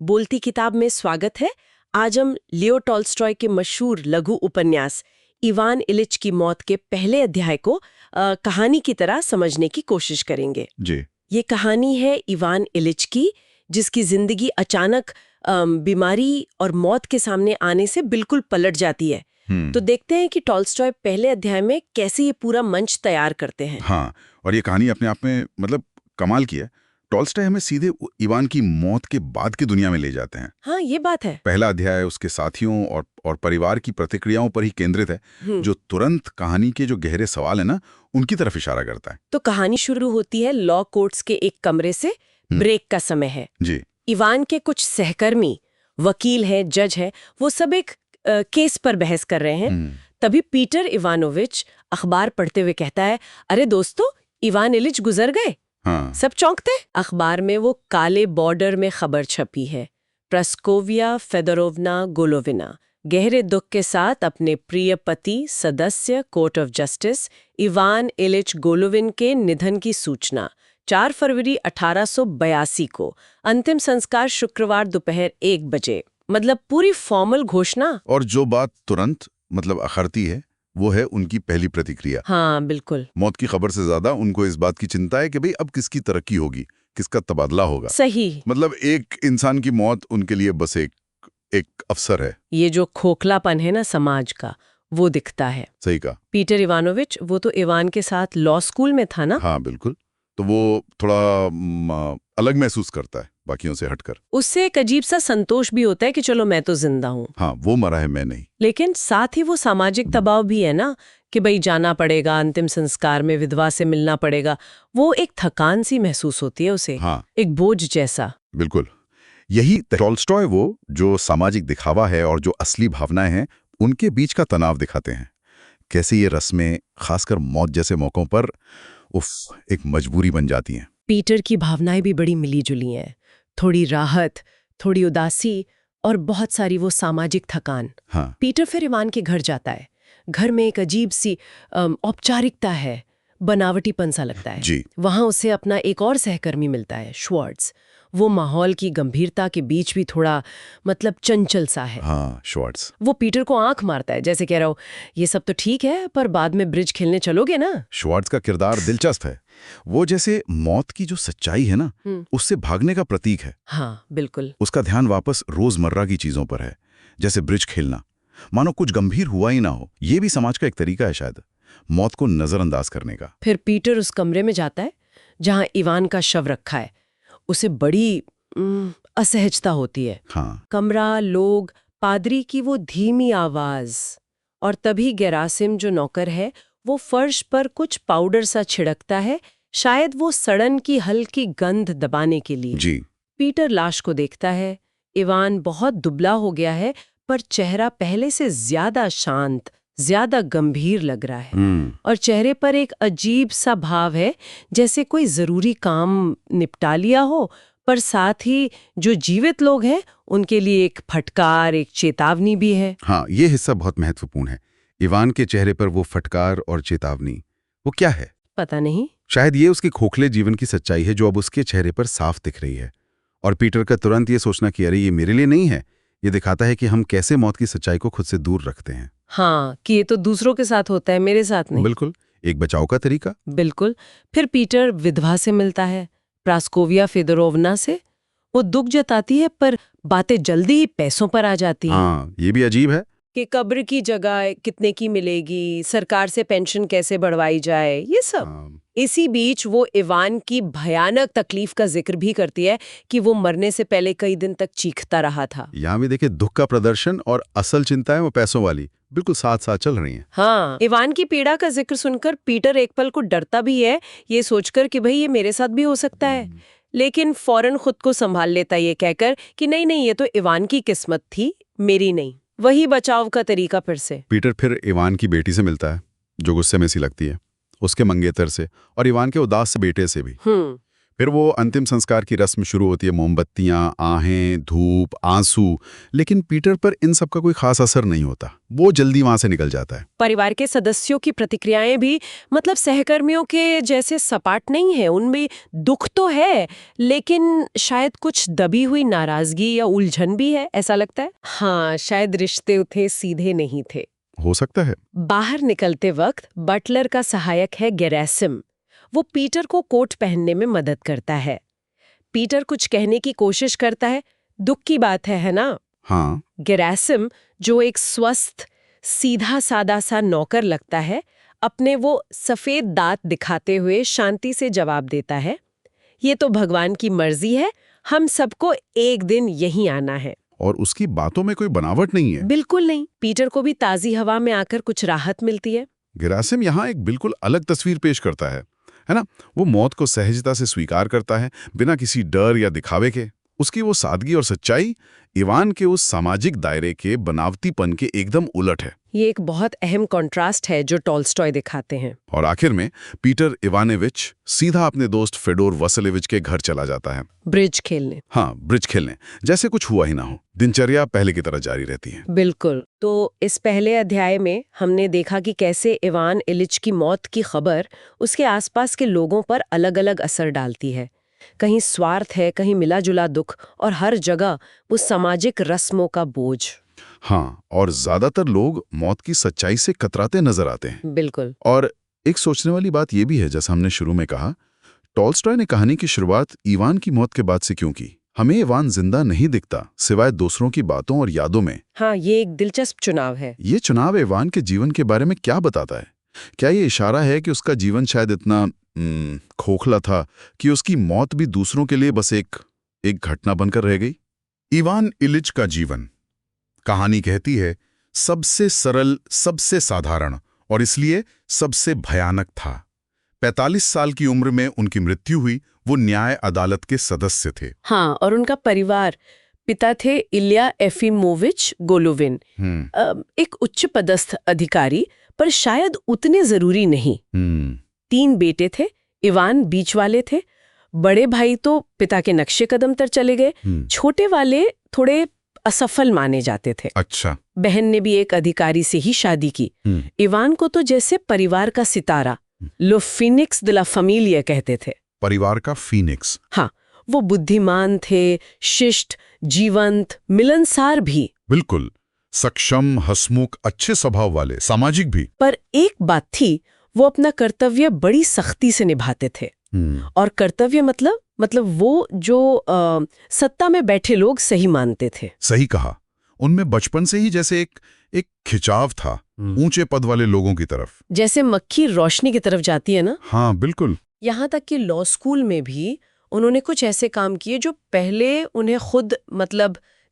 बोलती किताब में स्वागत है। आज हम लियो टॉल्स्टॉय के मशहूर लघु उपन्यास इवान इलिच की मौत के पहले अध्याय को कहानी की तरह समझने की कोशिश करेंगे। जी। ये कहानी है इवान इलिच की, जिसकी जिंदगी अचानक बीमारी और मौत के सामने आने से बिल्कुल पलट जाती है। तो देखते हैं कि टॉल्स्टॉय पहले अध्याय में कैसे ये पूरा मंच तैयार करते हैं। हाँ, और ये कहानी अपने आप में मतलब कमाल की है। टॉल्स्टॉय हमें सीधे इवान की मौत के बाद की दुनिया में ले जाते हैं। हाँ, ये बात है। पहला अध्याय उसके साथियों और परिवार की प्रतिक्रियाओं पर ही केंद्रित है, जो तुरंत कहानी के जो गहरे सवाल है ना, उनकी तरफ इशारा करता है। तो कहानी शुरू होती है लॉ कोर्ट्स के एक कमरे से। ब्रेक का समय है जी। इवान के कुछ सहकर्मी, वकील है, जज है, वो सब एक केस पर बहस कर रहे हैं। तभी पीटर इवानोविच अखबार पढ़ते हुए कहता है, अरे दोस्तों, इवान इलिच गुजर गए। हाँ। सब चौंकते। अखबार में वो काले बॉर्डर में खबर छपी है, प्रस्कोविया फेदोरोवना गोलोविना गहरे दुख के साथ अपने प्रिय पति सदस्य court of justice Ivan Ilyich Golovin के निधन की सूचना। 4 फरवरी 1882 को अंतिम संस्कार शुक्रवार दोपहर 1 बजे। मतलब पूरी फॉर्मल घोषणा। और जो बात तुरंत मतलब अखरती है वो है उनकी पहली प्रतिक्रिया। हाँ, बिल्कुल। मौत की खबर से ज्यादा उनको इस बात की चिंता है कि भाई अब किसकी तरक्की होगी, किसका तबादला होगा। सही। मतलब एक इंसान की मौत उनके लिए बस एक अवसर है। ये जो खोखलापन है ना समाज का, वो दिखता है। सही कहा। पीटर इवानोविच, वो तो इवान के साथ लॉ स्कूल में था ना। हाँ बिल्कुल। तो वो थोड़ा अलग महसूस करता है बाकियों से हटकर। उससे एक अजीब सा संतोष भी होता है कि चलो मैं तो जिंदा हूँ। हाँ, वो मरा है, मैं नहीं। लेकिन साथ ही वो सामाजिक दबाव भी है ना, कि भाई जाना पड़ेगा, अंतिम संस्कार में विधवा से मिलना पड़ेगा। वो एक थकान सी महसूस होती है उसे। हाँ। एक बोझ जैसा। बिल्कुल। यही टॉल्स्टॉय वो जो सामाजिक दिखावा है और जो असली भावनाएं हैं उनके बीच का तनाव दिखाते हैं। कैसे ये रस्में खासकर मौत जैसे मौकों पर एक मजबूरी बन जाती हैं। पीटर की भावनाएं भी बड़ी मिली जुली हैं। थोड़ी राहत, थोड़ी उदासी और बहुत सारी वो सामाजिक थकान। हाँ। पीटर फिर इवान के घर जाता है। घर में एक अजीब सी औपचारिकता है, बनावटीपन सा लगता है। जी। वहां उसे अपना एक और सहकर्मी मिलता है, श्वार्ट्ज। वो माहौल की गंभीरता के बीच भी थोड़ा मतलब चंचल सा है। हाँ, श्वार्ट्ज। वो पीटर को आंख मारता है, जैसे कह रहा हो, ये सब तो ठीक है, पर बाद में ब्रिज खेलने चलोगे ना। श्वार्ट्ज का किरदार दिलचस्प है। वो जैसे मौत की जो सच्चाई है ना, उससे भागने का प्रतीक है। हाँ, बिल्कुल। उसका ध्यान वापस रोजमर्रा की चीजों पर है, जैसे ब्रिज खेलना, मानो कुछ गंभीर हुआ ही ना हो। ये भी समाज का एक तरीका है शायद, मौत को नजरअंदाज करने का। फिर पीटर उस कमरे में जाता है जहां इवान का शव रखा है। उसे बड़ी असहजता होती है। हाँ। कमरा, लोग, पादरी की वो धीमी आवाज, और तभी गेरासिम जो नौकर है वो फर्श पर कुछ पाउडर सा छिड़कता है, शायद वो सड़न की हल्की गंध दबाने के लिए। जी। पीटर लाश को देखता है। इवान बहुत दुबला हो गया है, पर चेहरा पहले से ज्यादा शांत, ज्यादा गंभीर लग रहा है। और चेहरे पर एक अजीब सा भाव है, जैसे कोई जरूरी काम निपटा लिया हो, पर साथ ही जो जीवित लोग हैं उनके लिए एक फटकार, एक चेतावनी भी है। हाँ, ये हिस्सा बहुत महत्वपूर्ण है। इवान के चेहरे पर वो फटकार और चेतावनी, वो क्या है? पता नहीं। शायद ये उसके खोखले जीवन की सच्चाई है जो अब उसके चेहरे पर साफ दिख रही है। और पीटर का तुरंत ये सोचना कि अरे ये मेरे लिए नहीं है, ये दिखाता है कि हम कैसे मौत की सच्चाई को खुद से दूर रखते हैं। हाँ, कि ये तो दूसरों के साथ होता है, मेरे साथ नहीं। बिल्कुल, एक बचाव का तरीका। बिल्कुल। फिर पीटर विधवा से मिलता है, प्रास्कोविया फेदोरोवना से। वो दुख जताती है, पर बातें जल्दी ही पैसों पर आ जाती हैं। हाँ, ये भी अजीब है कि कब्र की जगह कितने की मिलेगी, सरकार से पेंशन कैसे बढ़वाई जाए, ये सब। हाँ। इसी बीच वो इवान की भयानक तकलीफ का जिक्र भी करती है कि वो मरने से पहले कई दिन तक चीखता रहा था। यहाँ भी देखिए दुख का प्रदर्शन और असल चिंता है वो पैसों वाली बिल्कुल साथ साथ चल रही हैं। हाँ, इवान की पीड़ा का जिक्र सुनकर पीटर एक पल को डरता भी है, ये सोचकर कि भाई ये मेरे साथ भी हो सकता है। लेकिन फौरन खुद को संभाल लेता ये कहकर कि नहीं नहीं, ये तो इवान की किस्मत थी, मेरी नहीं। वही बचाव का तरीका फिर से। पीटर फिर इवान की बेटी से मिलता है, जो गुस्से में सी लगती है, उसके मंगेतर से और इवान के उदास से बेटे से भी। फिर वो अंतिम संस्कार की रस्म शुरू होती है, मोमबत्तियां, आहें, धूप, आंसू। लेकिन पीटर पर इन सब का कोई खास असर नहीं होता, वो जल्दी वहां से निकल जाता है। परिवार के सदस्यों की प्रतिक्रियाएं भी मतलब सहकर्मियों के जैसे सपाट नहीं है। उनमें दुख तो है, लेकिन शायद कुछ दबी हुई नाराजगी या उलझन भी है, ऐसा लगता है। हाँ, शायद रिश्ते उतने सीधे नहीं थे। हो सकता है। बाहर निकलते वक्त बटलर का सहायक है गेरासिम। वो पीटर को कोट पहनने में मदद करता है। पीटर कुछ कहने की कोशिश करता है, दुख की बात है ना? हाँ। गेरासिम, जो एक स्वस्थ सीधा सादा सा नौकर लगता है, अपने वो सफेद दांत दिखाते हुए शांति से जवाब देता है, ये तो भगवान की मर्जी है, हम सबको एक दिन यहीं आना है। और उसकी बातों में कोई बनावट नहीं है। बिल्कुल नहीं। पीटर को भी ताजी हवा में आकर कुछ राहत मिलती है। गेरासिम यहाँ एक बिल्कुल अलग तस्वीर पेश करता है ना? वो मौत को सहजता से स्वीकार करता है, बिना किसी डर या दिखावे के। उसकी वो सादगी और सच्चाई इवान के उस सामाजिक दायरे के बनावटीपन के एकदम उलट है। ये एक बहुत अहम कॉन्ट्रास्ट है जो टॉल्स्टॉय दिखाते हैं। और आखिर में पीटर इवानेविच सीधा अपने दोस्त फेडोर वसलेविच के घर चला जाता है, ब्रिज खेलने। हाँ, ब्रिज खेलने, जैसे कुछ हुआ ही ना हो। दिनचर्या पहले की तरह जारी रहती है। बिल्कुल। तो इस पहले अध्याय में हमने देखा कि कैसे इवान इलिच की मौत की खबर उसके आसपास के लोगों पर अलग-अलग असर डालती है। कहीं स्वार्थ है, कहीं मिला-जुला दुख, और हर जगह वो सामाजिक रस्मों का बोझ। हाँ, और ज्यादातर लोग मौत की सच्चाई से कतराते नजर आते हैं। बिल्कुल। और एक सोचने वाली बात यह भी है, जैसा हमने शुरू में कहा, टॉल्स्टॉय ने कहानी की शुरुआत इवान की मौत के बाद से क्यों की? हमें इवान जिंदा नहीं दिखता सिवाय दूसरों की बातों और यादों में। हाँ, ये एक दिलचस्प चुनाव है। ये चुनाव इवान के जीवन के बारे में क्या बताता है? क्या ये इशारा है कि उसका जीवन शायद इतना खोखला था कि उसकी मौत भी दूसरों के लिए बस एक घटना बनकर रह गई? इवान इलिच का जीवन, कहानी कहती है, सबसे सरल, सबसे साधारण और इसलिए सबसे भयानक था। 45 साल की उम्र में उनकी मृत्यु हुई। वो न्याय अदालत के सदस्य थे। हाँ, और उनका परिवार, पिता थे इलिया एफिमोविच गोलोविन, एक उच्च पदस्थ अधिकारी, पर शायद उतने जरूरी नहीं। 3 बेटे थे, इवान बीच वाले थे। बड़े भाई तो पिता के नक्शे कदम पर चले गए, छोटे वाले थोड़े असफल माने जाते थे। अच्छा। बहन ने भी एक अधिकारी से ही शादी की। इवान को तो जैसे परिवार का सितारा, लो फिनिक्स de la familia कहते थे। परिवार का फीनिक्स। हाँ, वो बुद्धिमान थे, शिष्ट, जीवंत, मिलनसार भी। बिल्कुल, सक्षम, हंसमुख, अच्छे स्वभाव वाले, सामाजिक भी। पर एक बात थी, वो अपना कर्तव्य बड़ी सख्ती से निभाते थे। और कर्तव्य मतलब वो जो सत्ता में बैठे लोग सही मानते थे। सही कहा। उनमें बचपन से ही जैसे एक खिंचाव था ऊंचे पद वाले लोगों की तरफ, जैसे मक्खी रोशनी की तरफ जाती है ना। हाँ, बिल्कुल। यहाँ तक कि लॉ स्कूल में भी उन्होंने कुछ ऐसे काम किए जो पहले उन्हें खुद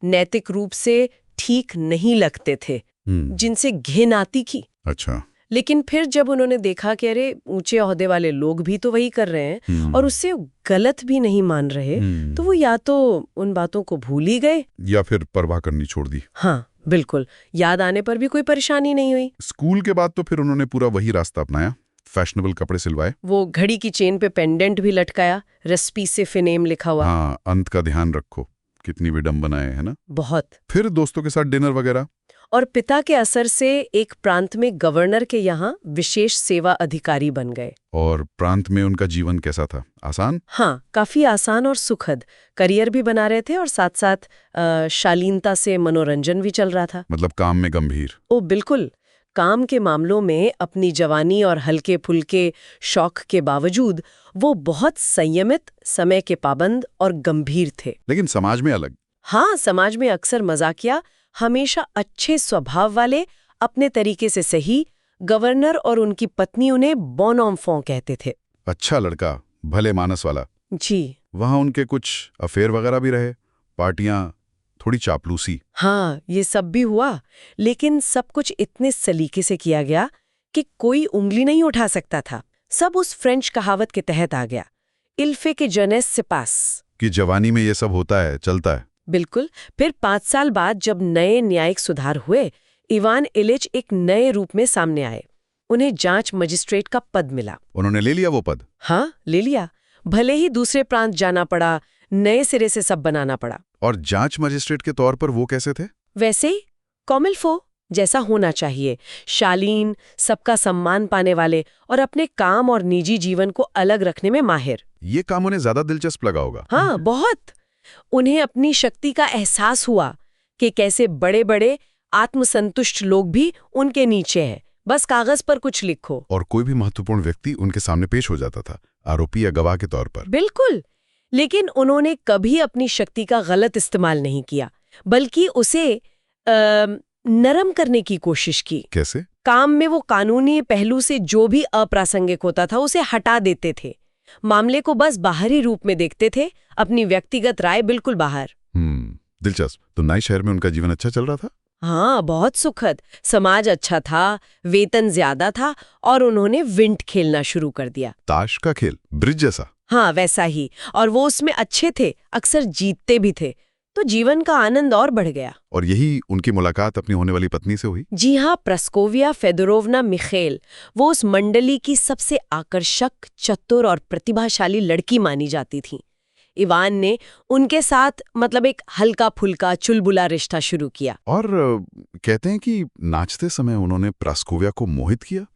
नैतिक रूप से ठीक नहीं लगते थे, जिनसे घिन आती थी। अच्छा। लेकिन फिर जब उन्होंने देखा कि अरे ऊंचे ओहदे वाले लोग भी तो वही कर रहे हैं और उससे गलत भी नहीं मान रहे, तो वो या तो उन बातों को भूल ही गए या फिर परवाह करनी छोड़ दी। हाँ, बिल्कुल। याद आने पर भी कोई परेशानी नहीं हुई। स्कूल के बाद तो फिर उन्होंने पूरा वही रास्ता अपनाया, फैशनेबल कपड़े सिलवाए, वो घड़ी की चेन पे पेंडेंट भी लटकाया, रेसिपी से फिनेम लिखा हुआ। हाँ, अंत का ध्यान रखो, कितनी विडंबना है ना। बहुत। फिर दोस्तों के साथ डिनर वगैरह। और पिता के असर से एक प्रांत में गवर्नर के यहाँ विशेष सेवा अधिकारी बन गए। और प्रांत में उनका जीवन कैसा था? आसान? हाँ, काफी आसान और सुखद। करियर भी बना रहे थे और साथ साथ शालीनता से मनोरंजन भी चल रहा था। मतलब काम में गंभीर? ओ बिल्कुल। काम के मामलों में अपनी जवानी और हल्के फुल्के शौक के बावजूद वो बहुत संयमित, समय के पाबंद और गंभीर थे। लेकिन समाज में अलग? हाँ, समाज में अक्सर मजाकिया, हमेशा अच्छे स्वभाव वाले, अपने तरीके से सही। गवर्नर और उनकी पत्नी उन्हें बॉन एंफॉन्ट कहते थे। अच्छा लड़का, भले मानस वाला। जी। वहाँ उनके कुछ अफेयर वगैरह भी रहे, पार्टियां, थोड़ी चापलूसी। हाँ, ये सब भी हुआ, लेकिन सब कुछ इतने सलीके से किया गया कि कोई उंगली नहीं उठा सकता था। सब उस फ्रेंच कहावत के तहत आ गया, इल fait que jeunesse se passe, कि जवानी में ये सब होता है, चलता है। बिल्कुल। फिर 5 साल बाद जब नए न्यायिक सुधार हुए, इवान इलिच एक नए रूप में सामने आए। उन्हें जांच मजिस्ट्रेट का पद मिला। उन्होंने ले लिया वो पद? हाँ, ले लिया। भले ही दूसरे प्रांत जाना पड़ा, नए सिरे से सब बनाना पड़ा। और जांच मजिस्ट्रेट के तौर पर वो कैसे थे? वैसे ही कॉमिल्फो जैसा होना चाहिए, शालीन, सबका सम्मान पाने वाले और अपने काम और निजी जीवन को अलग रखने में माहिर। ये काम उन्हें ज्यादा दिलचस्प लगा होगा। हाँ, बहुत। उन्हें अपनी शक्ति का एहसास हुआ कि कैसे बड़े-बड़े आत्मसंतुष्ट लोग भी उनके नीचे हैं, बस कागज पर कुछ लिखो। और कोई भी महत्वपूर्ण व्यक्ति उनके सामने पेश हो जाता था, आरोपी या गवाह के तौर पर। बिल्कुल। लेकिन उन्होंने कभी अपनी शक्ति का गलत इस्तेमाल नहीं किया, बल्कि उसे नरम करने की कोशिश की। कैसे? काम में वो कानूनी पहलू से जो भी अप्रासंगिक होता था उसे हटा देते थे, मामले को बस बाहरी रूप में देखते थे, अपनी व्यक्तिगत राय बिल्कुल बाहर। दिलचस्प। तो नए शहर में उनका जीवन अच्छा चल रहा था? हाँ, बहुत सुखद। समाज अच्छा था, वेतन ज्यादा था और उन्होंने विंट खेलना शुरू कर दिया। ताश का खेल, ब्रिज जैसा? हाँ, वैसा ही। और वो उसमें अच्छे थे, अक्सर जीतते भी थे, तो जीवन का आनंद और बढ़ गया। और यही उनकी मुलाकात अपनी होने वाली पत्नी से हुई? जी हाँ, प्रस्कोविया फेदोरोवना मिखेल, वो उस मंडली की सबसे आकर्षक, चतुर और प्रतिभाशाली लड़की मानी जाती थी। इवान ने उनके साथ एक हल्का-फुल्का चुलबुला रिश्ता शुरू किया। और कहते हैं कि नाचते समय उन्होंने प्रास्कोविया को मोहित किया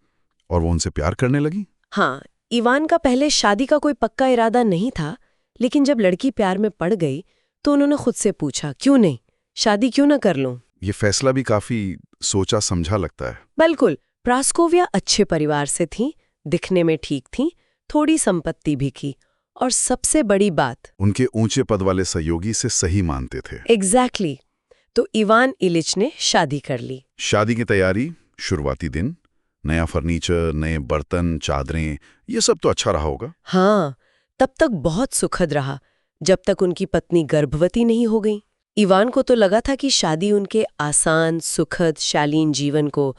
और वो उनसे प्यार करने लगी। हाँ, इवान का पहले शादी का कोई पक्का इरादा नहीं था, लेकिन जब लड़की प्यार में पड़ गई तो उन्होंने खुद से पूछा, क्यों नहीं, शादी क्यों न कर लूं? ये फैसला भी काफी सोचा समझा लगता है। बिल्कुल। प्रास्कोविया अच्छे परिवार से थीं, दिखने में ठीक थीं, थोड़ी संपत्ति भी की, और सबसे बड़ी बात, उनके ऊंचे पद वाले सहयोगी से सही मानते थे। एग्जैक्टली। तो इवान इलिच ने शादी कर ली। शादी की तैयारी, शुरुआती दिन, नया फर्नीचर, नए बर्तन, चादरें, ये सब तो अच्छा रहा होगा। हाँ, तब तक बहुत सुखद रहा, जब तक उनकी पत्नी गर्भवती नहीं हो गई। इवान को तो लगा था कि शादी उनके आसान, सुखद, शालीन जीवन को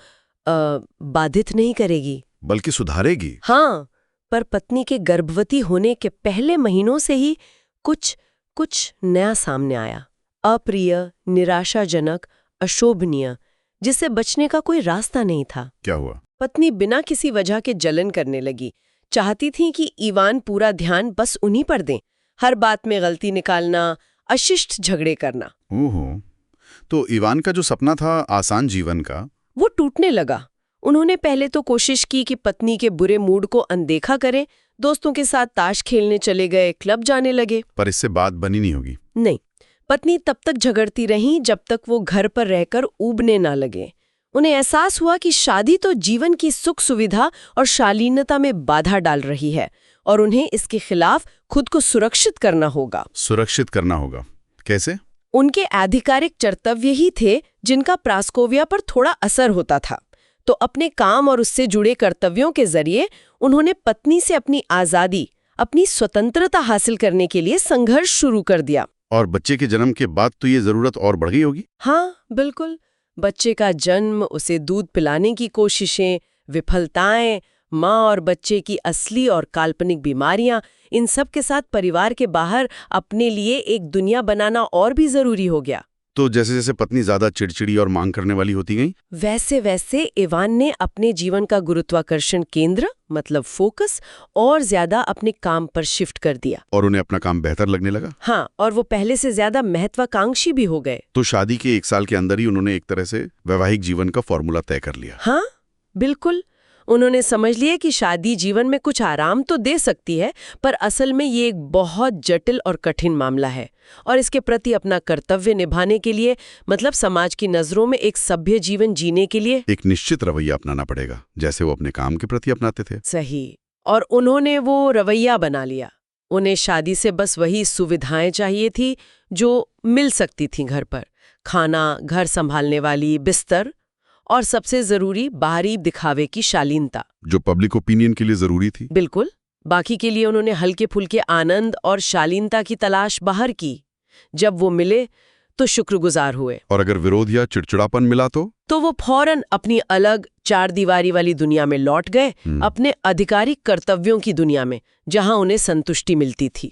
बाधित नहीं करेगी, बल्कि सुधारेगी। हाँ, पर पत्नी के गर्भवती होने के पहले महीनों से ही कुछ नया सामने आया। अप्रिय, निराशाजनक, अशोभनीय, जिससे बचने का कोई रास्ता नहीं था। क्या हुआ? पत्नी बिना किसी वजह के जलन करने लगी। चाहती थी कि इवान पूरा ध्यान बस उन्हीं पर दें, हर बात में गलती निकालना, अशिष्ट झगड़े करना। ओहो, तो इवान का जो सपना था आसान जीवन का, वो टूटने लगा। उन्होंने पहले तो कोशिश की कि पत्नी के बुरे मूड को अनदेखा करें, दोस्तों के साथ ताश खेलने चले गए, क्लब जाने लगे। पर इससे बात बनी नहीं होगी। नहीं, पत्नी तब तक झगड़ती रहीं जब तक वो घर पर रहकर ऊबने ना लगे। उन्हें एहसास हुआ कि शादी तो जीवन की सुख सुविधा और शालीनता में बाधा डाल रही है और उन्हें इसके खिलाफ खुद को सुरक्षित करना होगा। सुरक्षित करना होगा? कैसे? उनके आधिकारिक कर्तव्य ही थे जिनका प्रास्कोविया पर थोड़ा असर होता था। तो अपने काम और उससे जुड़े कर्तव्यों के जरिए उन्होंने पत्नी से अपनी आज़ादी, अपनी स्वतंत्रता हासिल करने के लिए संघर्ष शुरू कर दिया। और बच्चे के जन्म के बाद तो ये जरूरत और बढ़ गई होगी। हाँ, बिल्कुल। बच्चे का जन्म, उसे दूध पिलाने की कोशिशें, विफलताएं, माँ और बच्चे की असली और काल्पनिक बीमारियां, इन सब के साथ परिवार के बाहर अपने लिए एक दुनिया बनाना और भी जरूरी हो गया। तो जैसे जैसे पत्नी ज्यादा चिड़चिड़ी और मांग करने वाली होती गई, वैसे वैसे इवान ने अपने जीवन का गुरुत्वाकर्षण केंद्र फोकस और ज्यादा अपने काम पर शिफ्ट कर दिया। और उन्हें अपना काम बेहतर लगने लगा। हाँ, और वो पहले से ज्यादा महत्वाकांक्षी भी हो गए। तो शादी के 1 साल के अंदर ही उन्होंने एक तरह से वैवाहिक जीवन का फॉर्मूला तय कर लिया। हाँ, बिल्कुल। उन्होंने समझ लिया कि शादी जीवन में कुछ आराम तो दे सकती है, पर असल में ये एक बहुत जटिल और कठिन मामला है और इसके प्रति अपना कर्तव्य निभाने के लिए, समाज की नजरों में एक सभ्य जीवन जीने के लिए एक निश्चित रवैया अपनाना पड़ेगा, जैसे वो अपने काम के प्रति अपनाते थे। सही। और उन्होंने वो रवैया बना लिया। उन्हें शादी से बस वही सुविधाएं चाहिए थी जो मिल सकती थीं घर पर, खाना, घर संभालने वाली, बिस्तर, और सबसे जरूरी बाहरी दिखावे की शालीनता, जो पब्लिक ओपिनियन के लिए जरूरी थी। बिल्कुल। बाकी के लिए उन्होंने हल्के फुल्के आनंद और शालीनता की तलाश बाहर की। जब वो मिले तो शुक्रगुजार हुए, और अगर विरोध या चिड़चिड़ापन मिला तो वो फौरन अपनी अलग 4 दीवारी वाली दुनिया में लौट गए, अपने आधिकारिक कर्तव्यों की दुनिया में, जहां उन्हें संतुष्टि मिलती थी।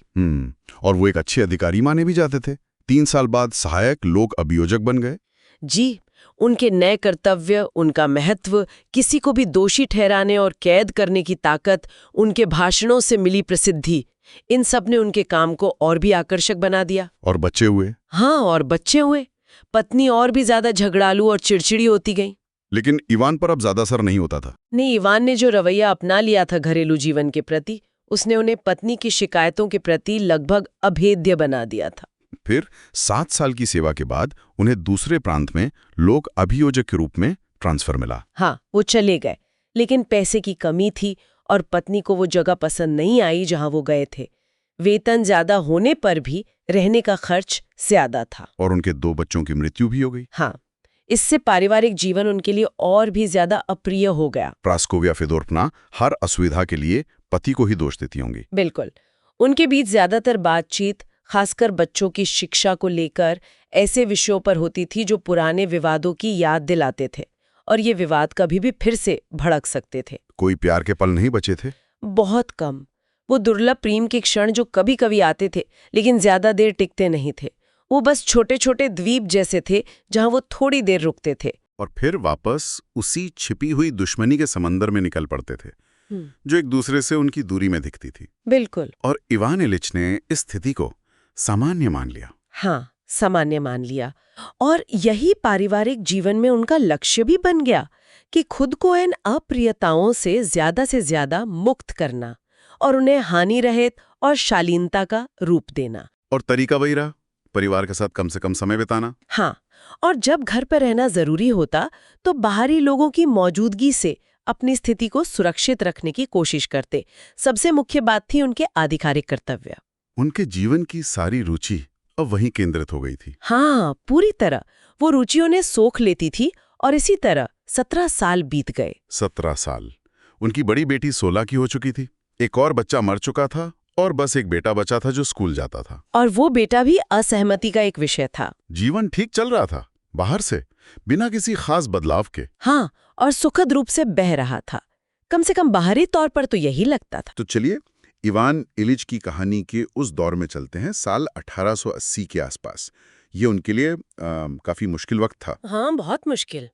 और वो एक अच्छे अधिकारी माने भी जाते थे। 3 साल बाद सहायक लोक अभियोजक बन गए। जी, उनके नए कर्तव्य, उनका महत्व, किसी को भी दोषी ठहराने और कैद करने की ताकत, उनके भाषणों से मिली प्रसिद्धि, इन सब ने उनके काम को और भी आकर्षक बना दिया। और बच्चे हुए। हाँ, और बच्चे हुए। पत्नी और भी ज्यादा झगड़ालू और चिड़चिड़ी होती गई। लेकिन इवान पर अब ज्यादा असर नहीं होता था। नहीं, इवान ने जो रवैया अपना लिया था घरेलू जीवन के प्रति, उसने उन्हें पत्नी की शिकायतों के प्रति लगभग अभेद्य बना दिया था। फिर 7 साल की सेवा के बाद उन्हें दूसरे प्रांत में लोक अभियोजक के रूप में ट्रांसफर मिला। हाँ, वो चले गए, लेकिन पैसे की कमी थी और पत्नी को वो जगह पसंद नहीं आई जहां वो गए थे। वेतन ज्यादा होने पर भी रहने का खर्च ज्यादा था। और उनके 2 बच्चों की मृत्यु भी हो गई। हाँ, इससे पारिवारिक जीवन उनके लिए और भी ज्यादा अप्रिय हो गया। प्रास्कोविया फेदोरोव्ना हर असुविधा के लिए पति को ही दोष देती होंगी। बिल्कुल। उनके बीच ज्यादातर बातचीत, खासकर बच्चों की शिक्षा को लेकर, ऐसे विषयों पर होती थी जो पुराने विवादों की याद दिलाते थे, और ये विवाद कभी भी फिर से भड़क सकते थे। कोई प्यार के पल नहीं बचे थे। बहुत कम। वो दुर्लभ प्रेम के क्षण जो कभी कभी आते थे, लेकिन ज्यादा देर टिकते नहीं थे। वो बस छोटे छोटे द्वीप जैसे थे जहां वो थोड़ी देर रुकते थे और फिर वापस उसी छिपी हुई दुश्मनी के समंदर में निकल पड़ते थे, जो एक दूसरे से उनकी दूरी में दिखती थी। बिल्कुल। और इवान इलिच ने इस स्थिति को सामान्य मान लिया। हाँ, सामान्य मान लिया। और यही पारिवारिक जीवन में उनका लक्ष्य भी बन गया कि खुद को इन अप्रियताओं से ज्यादा मुक्त करना और उन्हें हानि रहित और शालीनता का रूप देना। और तरीका वही रहा, परिवार के साथ कम से कम समय बिताना। हाँ, और जब घर पर रहना जरूरी होता तो बाहरी लोगों की मौजूदगी से अपनी स्थिति को सुरक्षित रखने की कोशिश करते। सबसे मुख्य बात थी उनके आधिकारिक कर्तव्य। उनके जीवन की सारी रुचि अब वहीं केंद्रित हो गई थी। हाँ, पूरी तरह वो रुचियों ने सोख लेती थी। और इसी तरह 17 साल बीत गए। 17 साल। उनकी बड़ी बेटी 16 की हो चुकी थी, एक और बच्चा मर चुका था और बस एक बेटा बचा था जो स्कूल जाता था। और वो बेटा भी असहमति का एक विषय था। जीवन ठीक चल रहा था बाहर से, बिना किसी खास बदलाव के। हाँ, और सुखद रूप से बह रहा था, कम से कम बाहरी तौर पर तो यही लगता था। तो चलिए इवान इलिच की कहानी के उस दौर में चलते हैं, साल 1880 के आसपास। ये उनके लिए काफी मुश्किल वक्त था। हाँ, बहुत मुश्किल।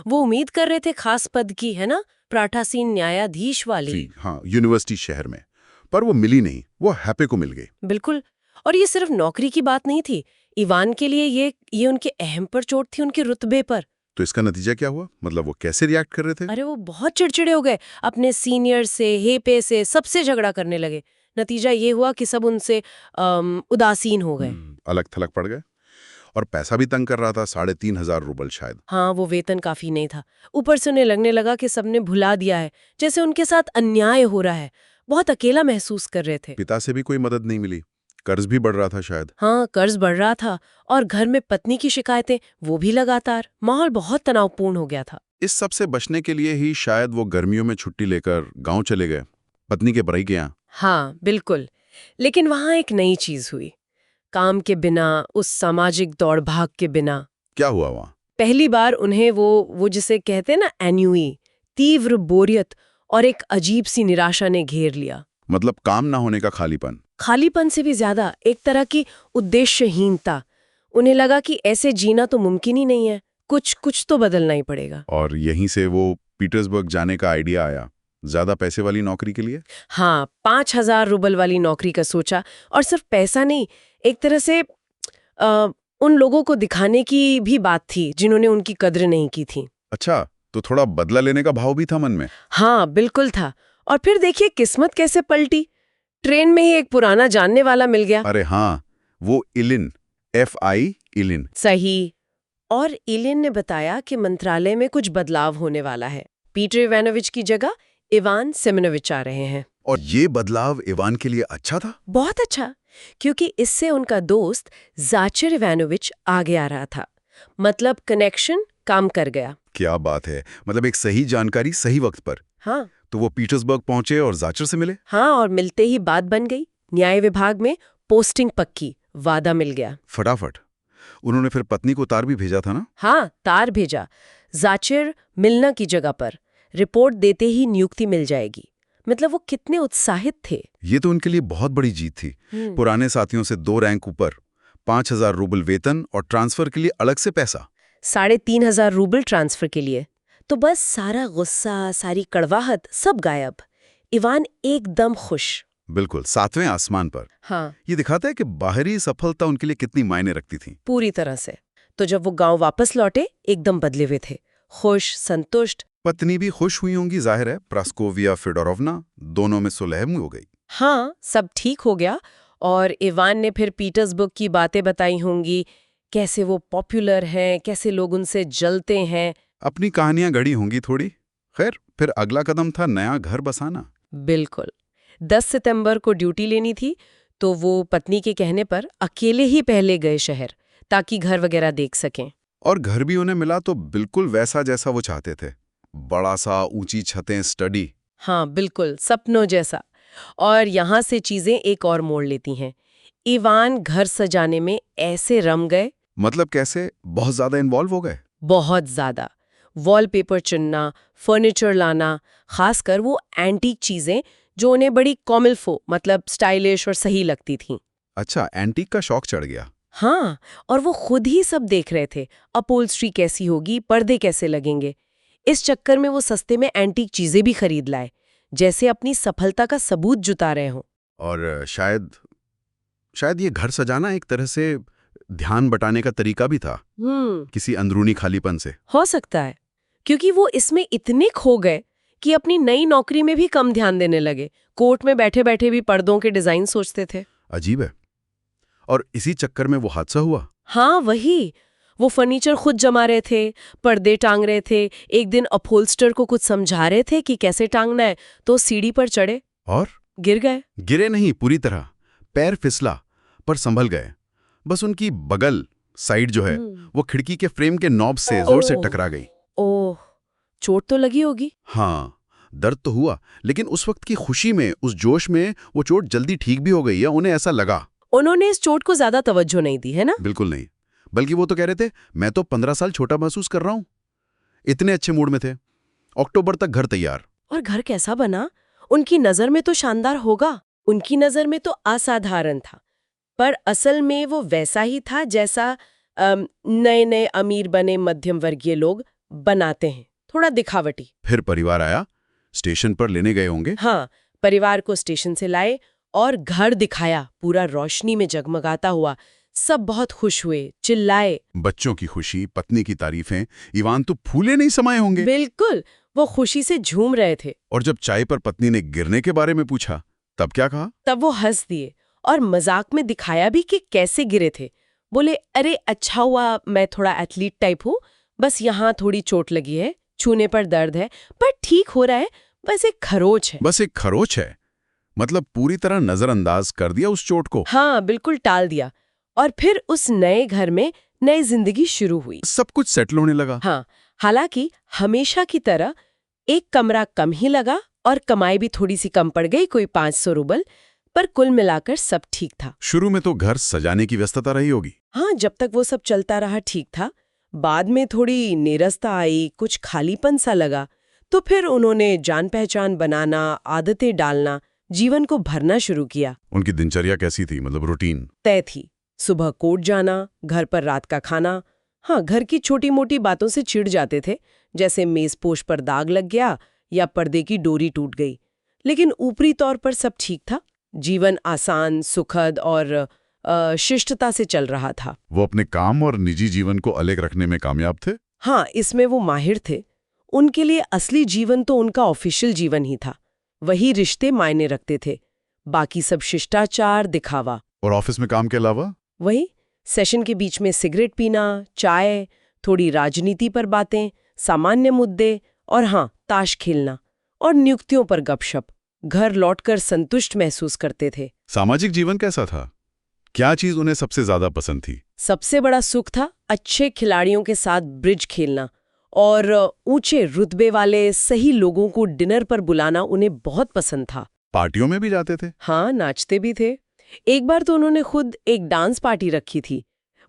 वो उम्मीद कर रहे थे खास पद की, है ना, प्राठासीन न्यायाधीश वाली। हाँ, यूनिवर्सिटी शहर में। पर वो मिली नहीं, वो हैपे को मिल गई। बिल्कुल। और ये सिर्फ नौकरी की बात नहीं थी, इवान के लिए ये उनके अहम पर चोट थी, उनके रुतबे पर। तो इसका नतीजा क्या हुआ? मतलब वो कैसे रिएक्ट कर रहे थे? अरे वो बहुत चिड़चिड़े हो गए, अपने सीनियर से, हेपे से, सबसे झगड़ा करने लगे। नतीजा ये हुआ कि सब उनसे उदासीन हो गए। अलग थलग पड़ गए। और पैसा भी तंग कर रहा था, 3,500 रूबल शायद। हाँ, वो वेतन काफी नहीं था। ऊपर से उन्हें लगने लगा कि सबने भुला दिया है, जैसे उनके साथ अन्याय हो रहा है। बहुत अकेला महसूस कर रहे थे। पिता से भी कोई मदद नहीं मिली, कर्ज भी बढ़ रहा था शायद। हाँ, कर्ज बढ़ रहा था और घर में पत्नी की शिकायतें, वो भी लगातार। माहौल बहुत तनावपूर्ण हो गया था। इस सब से बचने के लिए ही शायद वो गर्मियों में छुट्टी लेकर गांव चले गए, पत्नी के बरई के यहाँ। हाँ, बिल्कुल। लेकिन वहाँ एक नई चीज हुई। काम के बिना, उस सामाजिक दौड़-भाग के बिना। क्या हुआ वहाँ? पहली बार उन्हें वो जिसे कहते हैं ना एन्युई, तीव्र बोरियत और एक अजीब सी निराशा ने घेर लिया। मतलब काम ना होने का खालीपन। खालीपन से भी ज्यादा एक तरह की उद्देश्यहीनता। उन्हें लगा कि ऐसे जीना तो मुमकिन ही नहीं है, कुछ तो बदलना ही पड़ेगा। और यहीं से वो पीटर्सबर्ग जाने का आइडिया आया, ज्यादा पैसे वाली नौकरी के लिए। हाँ, 5,000 रूबल वाली नौकरी का सोचा। और सिर्फ पैसा नहीं, एक तरह से उन लोगों को दिखाने की भी बात थी जिन्होंने उनकी कद्र नहीं की थी। अच्छा, तो थोड़ा बदला लेने का भाव भी था मन में। हाँ, बिल्कुल था। और फिर देखिए किस्मत कैसे पलटी। ट्रेन में ही एक पुराना जानने वाला मिल गया। अरे हाँ, वो इलिन, FI इलिन। सही। और इलिन ने बताया कि मंत्रालय में कुछ बदलाव होने वाला है। पीटर इवानोविच की जगह इवान सेमेनोविच आ रहे हैं। और ये बदलाव इवान के लिए अच्छा था? बहुत अच्छा, क्योंकि इससे उनका दोस्त ज़ाचर इवानोविच आगे आ रहा था। मतलब कनेक्शन काम कर गया। क्या बात है, मतलब एक सही जानकारी सही वक्त पर। हाँ। तो वो पीटर्सबर्ग पहुंचे और ज़ाचर से मिले। हाँ, और मिलते ही बात बन गई। न्याय विभाग में पोस्टिंग पक्की, वादा मिल गया। फटाफट। उन्होंने फिर पत्नी को तार भी भेजा था ना? हाँ, तार भेजा। ज़ाचर मिलना की जगह पर रिपोर्ट देते ही नियुक्ति मिल जाएगी। मतलब वो कितने उत्साहित थे। ये तो उनके लिए बहुत बड़ी जीत थी। पुराने साथियों से 2 रैंक ऊपर, 5,000 रूबल वेतन और ट्रांसफर के लिए अलग से पैसा। 3,500 रूबल ट्रांसफर के लिए। तो बस सारा गुस्सा, सारी कड़वाहट सब गायब। इवान एकदम खुश। बिल्कुल, 7वें आसमान पर। हाँ, ये दिखाता है कि बाहरी सफलता उनके लिए कितनी मायने रखती थी। पूरी तरह से। तो जब वो गांव वापस लौटे एकदम बदले हुए थे, खुश, संतुष्ट। पत्नी भी खुश हुई होंगी, जाहिर है। प्रास्कोविया फिडोरोवना, दोनों में सुलह हो गई। हाँ, सब ठीक हो गया। और इवान ने फिर पीटर्सबर्ग की बातें बताई होंगी, कैसे वो पॉपुलर हैं, कैसे लोग उनसे जलते हैं। अपनी कहानियां गढ़ी होंगी थोड़ी। खैर, फिर अगला कदम था नया घर बसाना। बिल्कुल। 10 सितंबर को ड्यूटी लेनी थी, तो वो पत्नी के कहने पर अकेले ही पहले गए शहर, ताकि घर वगैरह देख सकें। और घर भी उन्हें मिला तो बिल्कुल वैसा जैसा वो चाहते थे। बड़ा सा, ऊंची छतें, स्टडी। हाँ, बिल्कुल, सपनों जैसा। और यहाँ से चीजें एक और मोड़ लेती हैं। इवान घर सजाने में ऐसे रम गए। मतलब कैसे? बहुत ज्यादा इन्वॉल्व हो गए। बहुत ज्यादा। वॉलपेपर चुनना, फर्नीचर लाना, खासकर वो एंटीक चीजें जो उन्हें बड़ी कॉमिल्फो, मतलब स्टाइलिश और सही लगती थीं। अच्छा, एंटीक का शौक चढ़ गया। हाँ, और वो खुद ही सब देख रहे थे। अपहोल्स्ट्री कैसी होगी, पर्दे कैसे लगेंगे। इस चक्कर में वो सस्ते में एंटीक चीजें भी खरीद लाए, जैसे अपनी सफलता का सबूत जुटा रहे हों। और शायद ये घर सजाना एक तरह से ध्यान बटाने का तरीका भी था, किसी अंदरूनी खालीपन से। हो सकता है, क्योंकि वो इसमें इतने खो गए कि अपनी नई नौकरी में भी कम ध्यान देने लगे। कोर्ट में बैठे बैठे भी पर्दों के डिजाइन सोचते थे। अजीब है। और इसी चक्कर में वो हादसा हुआ। हाँ, वही। वो फर्नीचर खुद जमा रहे थे, पर्दे टांग रहे थे। एक दिन अपहोल्स्टर को कुछ समझा रहे थे कि कैसे टांगना है, तो सीढ़ी पर चढ़े और गिर गए। गिरे नहीं, पूरी तरह। पैर फिसला, पर संभल गए। बस उनकी बगल साइड जो है, वो खिड़की के फ्रेम के नॉब से जोर से टकरा गई। ओह, चोट तो लगी होगी। हाँ, दर्द तो हुआ, लेकिन उस वक्त की खुशी में, उस जोश में वो चोट जल्दी ठीक भी हो गई, या उन्हें ऐसा लगा। उन्होंने इस चोट को ज्यादा तवज्जो नहीं दी, है ना? बिल्कुल नहीं। बल्कि वो तो कह रहे थे, मैं तो 15 साल छोटा महसूस कर रहा हूं। इतने अच्छे मूड में थे। अक्टूबर तक घर तैयार। और घर कैसा बना? उनकी नजर में तो शानदार होगा, उनकी नजर में तो असाधारण था, पर असल में वो वैसा ही था जैसा नए नए अमीर बने मध्यम वर्गीय लोग बनाते हैं, थोड़ा दिखावटी। फिर परिवार आया, स्टेशन पर लेने गए होंगे। हाँ, परिवार को स्टेशन से लाए और घर दिखाया, पूरा रोशनी में जगमगाता हुआ। सब बहुत खुश हुए, चिल्लाए। बच्चों की खुशी, पत्नी की तारीफें, इवान तो फूले नहीं समाये होंगे। बिल्कुल, वो खुशी से झूम रहे थे। और जब चाय पर पत्नी ने गिरने के बारे में पूछा, तब क्या कहा? तब वो हंस दिए और मजाक में दिखाया भी कि कैसे गिरे थे। बोले, अरे अच्छा हुआ, मैं थोड़ा एथलीट टाइप हूँ, बस यहाँ थोड़ी चोट लगी है, छूने पर दर्द है, पर ठीक हो रहा है, बस एक खरोच है। बस एक खरोच है। मतलब पूरी तरह नजरअंदाज कर दिया उस चोट को। हाँ, बिल्कुल टाल दिया। और फिर उस नए घर में नई जिंदगी शुरू हुई। सब कुछ सेटल होने लगा। हाँ, हालांकि हमेशा की तरह एक कमरा कम ही लगा और कमाई भी थोड़ी सी कम पड़ गई, कोई 500 रूबल, पर कुल मिलाकर सब ठीक था। शुरू में तो घर सजाने की व्यस्तता रही होगी। हाँ, जब तक वो सब चलता रहा ठीक था। बाद में थोड़ी नीरसता आई, कुछ खालीपन सा लगा, तो फिर उन्होंने जान पहचान बनाना, आदतें डालना, जीवन को भरना शुरू किया। उनकी दिनचर्या कैसी थी, मतलब रूटीन? तय थी। सुबह कोर्ट जाना, घर पर रात का खाना। हाँ, घर की छोटी मोटी बातों से चिढ़ जाते थे, जैसे मेज़पोश पर दाग लग गया या पर्दे की डोरी टूट गई, लेकिन ऊपरी तौर पर सब ठीक था। जीवन आसान, सुखद और शिष्टता से चल रहा था। वो अपने काम और निजी जीवन को अलग रखने में कामयाब थे। हाँ, इसमें वो माहिर थे। उनके लिए असली जीवन तो उनका ऑफिशियल जीवन ही था। वही रिश्ते मायने रखते थे, बाकी सब शिष्टाचार, दिखावा। और ऑफिस में काम के अलावा? वही सेशन के बीच में सिगरेट पीना, चाय, थोड़ी राजनीति पर बातें, सामान्य मुद्दे, और हाँ, ताश खेलना और नियुक्तियों पर गपशप। घर लौटकर संतुष्ट महसूस करते थे। सामाजिक जीवन कैसा था? क्या चीज उन्हें सबसे ज्यादा पसंद थी? सबसे बड़ा सुख था अच्छे खिलाड़ियों के साथ ब्रिज खेलना, और ऊंचे रुतबे वाले सही लोगों को डिनर पर बुलाना उन्हें बहुत पसंद था। पार्टियों में भी जाते थे? हाँ, नाचते भी थे। एक बार तो उन्होंने खुद एक डांस पार्टी रखी थी।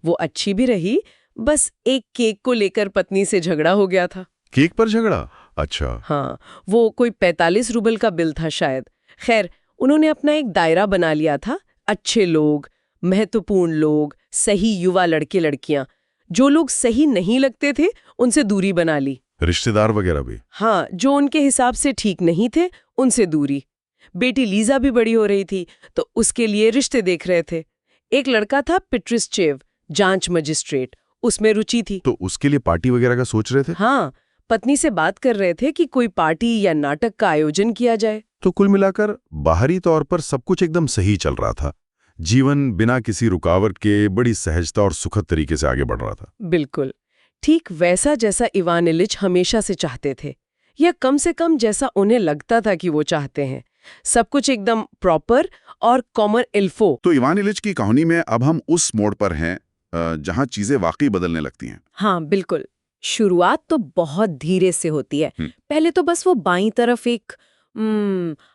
वो अच्छी भी रही, बस एक केक को लेकर पत्नी से झगड़ा हो गया था। केक पर झगड़ा? अच्छा। हाँ, वो कोई 45 रूबल का बिल था शायद। खैर, उन्होंने अपना एक दायरा बना लिया था। अच्छे लोग, महत्वपूर्ण लोग, सही युवा लड़के लड़कियां। जो लोग सही नहीं लगते थे, उनसे दूरी बना ली। रिश्तेदार वगैरह भी? हाँ, जो उनके हिसाब से ठीक नहीं थे, उनसे दूरी। बेटी लीजा भी बड़ी हो रही थी, तो उसके लिए रिश्ते देख रहे थे। एक लड़का था पिट्रिस्चेव, जांच मजिस्ट्रेट, उसमें रुचि थी। तो उसके लिए पार्टी वगैरह का सोच रहे थे? हाँ, पत्नी से बात कर रहे थे कि कोई पार्टी या नाटक का आयोजन किया जाए। तो कुल मिलाकर बाहरी तौर पर सब कुछ एकदम सही चल रहा था। जीवन बिना किसी रुकावट के बड़ी सहजता और सुखद तरीके से आगे बढ़ रहा था। बिल्कुल ठीक वैसा जैसा इवान इलिच हमेशा से चाहते थे, या कम से कम जैसा उन्हें लगता था कि वो चाहते हैं। सब कुछ एकदम प्रॉपर और कॉमन इल्फो। तो इवान इलिच की कहानी में अब हम उस मोड़ पर हैं जहां चीजें वाकई बदलने लगती हैं। हाँ बिल्कुल। शुरुआत तो बहुत धीरे से होती है। पहले तो बस वो बाईं तरफ एक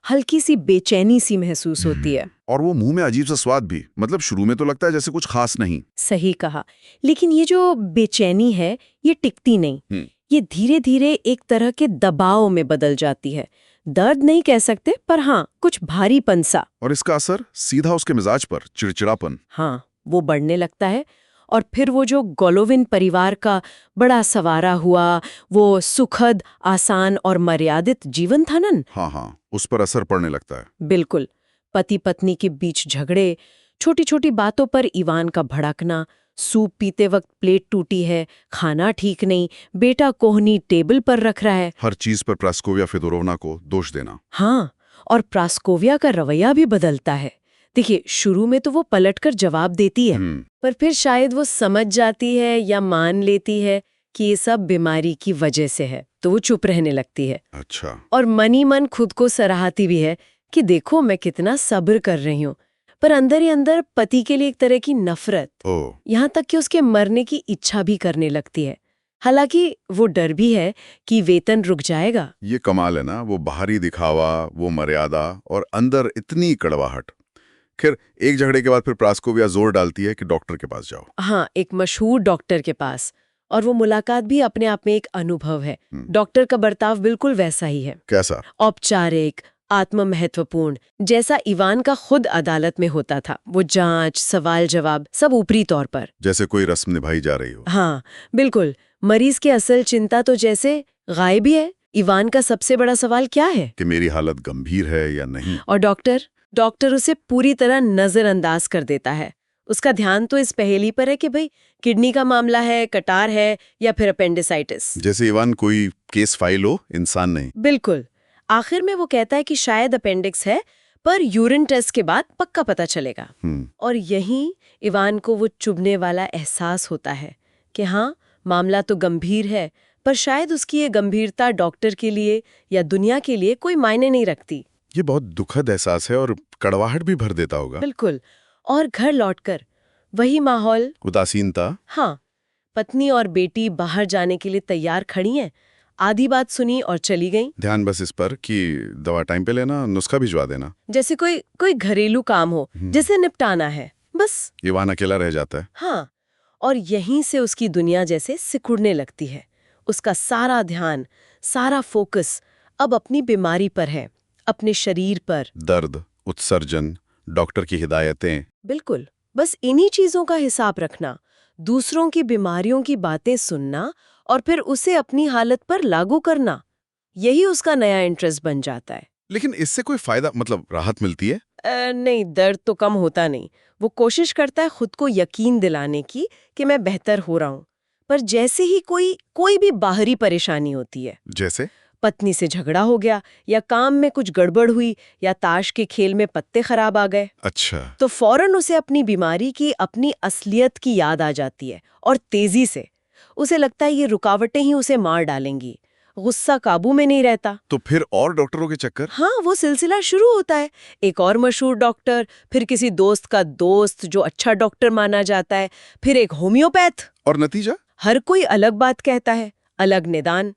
हल्की सी बेचैनी सी महसूस होती है। और वो मुंह में अजीब सा स्वाद भी, मतलब शुरू में तो लगता है जैसे कुछ खास नहीं। सही कहा। लेकिन ये जो बेचैनी है ये टिकती नहीं। ये धीरे धीरे एक तरह के दबाव में बदल जाती है। दर्द नहीं कह सकते, पर हाँ कुछ भारीपन सा। और इसका असर सीधा उसके मिजाज पर, चिड़चिड़ापन। हाँ, वो बढ़ने लगता है। और फिर वो जो गोलोविन परिवार का बड़ा सवारा हुआ, वो सुखद, आसान और मर्यादित जीवन था न। हाँ, उस पर असर पड़ने लगता है। बिल्कुल। पति पत्नी के बीच झगड़े, छोटी छोटी बातों पर इवान का भड़कना, सूप पीते वक्त प्लेट टूटी है, खाना ठीक नहीं, बेटा कोहनी टेबल पर रख रहा है। हर चीज पर प्रास्कोविया फेदोरोवना को दोष देना। हाँ, और प्रास्कोविया का रवैया भी बदलता है। देखिए, शुरू में तो वो पलटकर जवाब देती है, पर फिर शायद वो समझ जाती है या मान लेती है कि ये सब बीमारी की वजह से है, तो वो चुप रहने लगती है। अच्छा। और मनी मन खुद को सराहती भी है कि देखो मैं कितना सब्र कर रही हूँ, पर अंदर ही अंदर पति के लिए एक तरह की नफरत, यहाँ तक कि उसके मरने की इच्छा भी करने लगती है। हालांकि वो डर भी है कि वेतन रुक जाएगा। ये कमाल है ना, वो बाहरी दिखावा, वो मर्यादा, और अंदर इतनी कड़वाहट। खैर, एक झगड़े के बाद फिर प्रास्कोविया जोर डालती है कि डॉक्टर के पास जाओ। हाँ, एक मशहूर डॉक्टर के पास। और वो मुलाकात भी अपने आप में एक अनुभव है। डॉक्टर का बर्ताव बिल्कुल वैसा ही है। कैसा? औपचारिक, आत्म महत्वपूर्ण, जैसा इवान का खुद अदालत में होता था। वो जांच, सवाल जवाब, सब ऊपरी तौर पर, जैसे कोई रस्म निभाई जा रही हो। हाँ बिल्कुल। मरीज की असल चिंता तो जैसे गायब ही है। इवान का सबसे बड़ा सवाल क्या है? कि मेरी हालत गंभीर है या नहीं। और डॉक्टर उसे पूरी तरह नजरअंदाज कर देता है। उसका ध्यान तो इस पहेली पर है कि भाई किडनी का मामला है, कटार है, या फिर अपेंडिसाइटिस। जैसे इवान कोई केस फाइल हो, इंसान नहीं। बिल्कुल। आखिर में वो कहता है कि शायद अपेंडिक्स है, पर यूरिन टेस्ट के बाद पक्का पता चलेगा। और यहीं इवान को वो चुभने वाला एहसास होता है कि हाँ, मामला तो गंभीर है, पर शायद उसकी ये गंभीरता डॉक्टर के लिए या दुनिया के लिए कोई मायने नहीं रखती। ये बहुत दुखद एहसास है और कड़वाहट भी भर देता होगा। बिल्कुल। और घर लौटकर वही माहौल, उदासीनता। हाँ, पत्नी और बेटी बाहर जाने के लिए तैयार खड़ी हैं। आधी बात सुनी और चली गई। ध्यान बस इस पर कि दवा टाइम पे लेना, नुस्खा भिजवा देना। जैसे कोई घरेलू काम हो जिसे निपटाना है, बस। इवान अकेला रह जाता है। हाँ, और यहीं से उसकी दुनिया जैसे सिकुड़ने लगती है। उसका सारा ध्यान, सारा फोकस अब अपनी बीमारी पर है, अपने शरीर पर। दर्द, उत्सर्जन, डॉक्टर की हिदायतें। बिल्कुल। बस इन्हीं चीजों का हिसाब रखना, दूसरों की बीमारियों की बातें सुनना और फिर उसे अपनी हालत पर लागू करना, यही उसका नया इंटरेस्ट बन जाता है। लेकिन इससे कोई फायदा, मतलब राहत मिलती है? नहीं, दर्द तो कम होता नहीं। वो कोशिश करता है खुद को यकीन दिलाने की कि मैं बेहतर हो रहा हूँ। पर जैसे ही कोई भी बाहरी परेशानी होती है, जैसे पत्नी से झगड़ा हो गया, या काम में कुछ गड़बड़ हुई, या ताश के खेल में पत्ते खराब आ गए, अच्छा, तो फौरन उसे अपनी बीमारी की, अपनी असलियत की याद आ जाती है। और तेजी से उसे लगता है ये रुकावटें ही उसे मार डालेंगी। गुस्सा काबू में नहीं रहता। तो फिर और डॉक्टरों के चक्कर? हाँ, वो सिलसिला शुरू होता है। एक और मशहूर डॉक्टर, फिर किसी दोस्त का दोस्त जो अच्छा डॉक्टर माना जाता है, फिर एक होम्योपैथ। और नतीजा? हर कोई अलग बात कहता है, अलग निदान।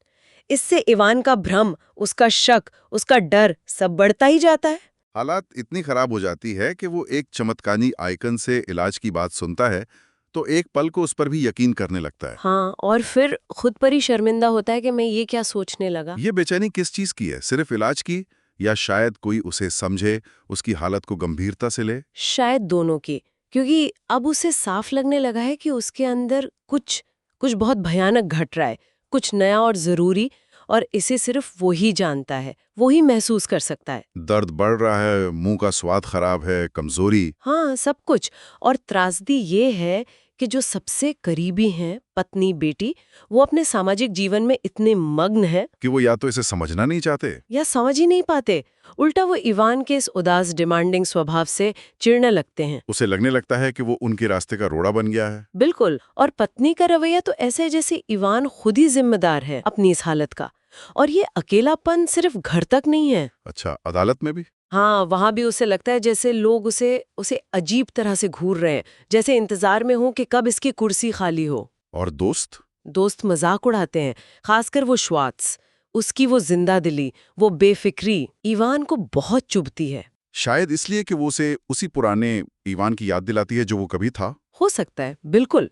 इससे इवान का भ्रम, उसका शक, उसका डर सब बढ़ता ही जाता है। हालात इतनी खराब हो जाती है कि वो एक चमत्कारी आइकन से इलाज की बात सुनता है तो एक पल को उस पर भी यकीन करने लगता है। हाँ, और फिर खुद पर ही शर्मिंदा होता है कि मैं ये क्या सोचने लगा। ये बेचैनी किस चीज की है? सिर्फ इलाज की, या शायद कोई उसे समझे, उसकी हालत को गंभीरता से ले? शायद दोनों की। क्योंकि अब उसे साफ लगने लगा है कि उसके अंदर कुछ बहुत भयानक घट रहा है, कुछ नया और जरूरी, और इसे सिर्फ वो ही जानता है, वो ही महसूस कर सकता है। दर्द बढ़ रहा है, मुंह का स्वाद खराब है, कमजोरी। हाँ, सब कुछ। और त्रासदी ये है कि जो सबसे करीबी हैं, पत्नी बेटी, वो अपने सामाजिक जीवन में इतने मग्न हैं कि वो या तो इसे समझना नहीं चाहते। या समझ ही नहीं पाते। उल्टा वो इवान के इस उदास डिमांडिंग स्वभाव से चिढ़ने लगते हैं। उसे लगने लगता है कि वो उनके रास्ते का रोड़ा बन गया है। बिल्कुल। और पत्नी का रवैया तो ऐसे है जैसे इवान खुद ही जिम्मेदार है अपनी इस हालत का। और ये अकेलापन सिर्फ घर तक नहीं है। अच्छा, अदालत में भी? हाँ, वहां भी उसे लगता है जैसे लोग उसे अजीब तरह से घूर रहे हैं, जैसे इंतजार में हो कि कब इसकी कुर्सी खाली हो। और दोस्त? दोस्त मजाक उड़ाते हैं, खासकर वो श्वार्ट्ज। उसकी वो जिंदा दिली, वो बेफिक्री इवान को बहुत चुभती है। शायद इसलिए कि वो उसे उसी पुराने ईवान की याद दिलाती है जो वो कभी था। हो सकता है, बिल्कुल।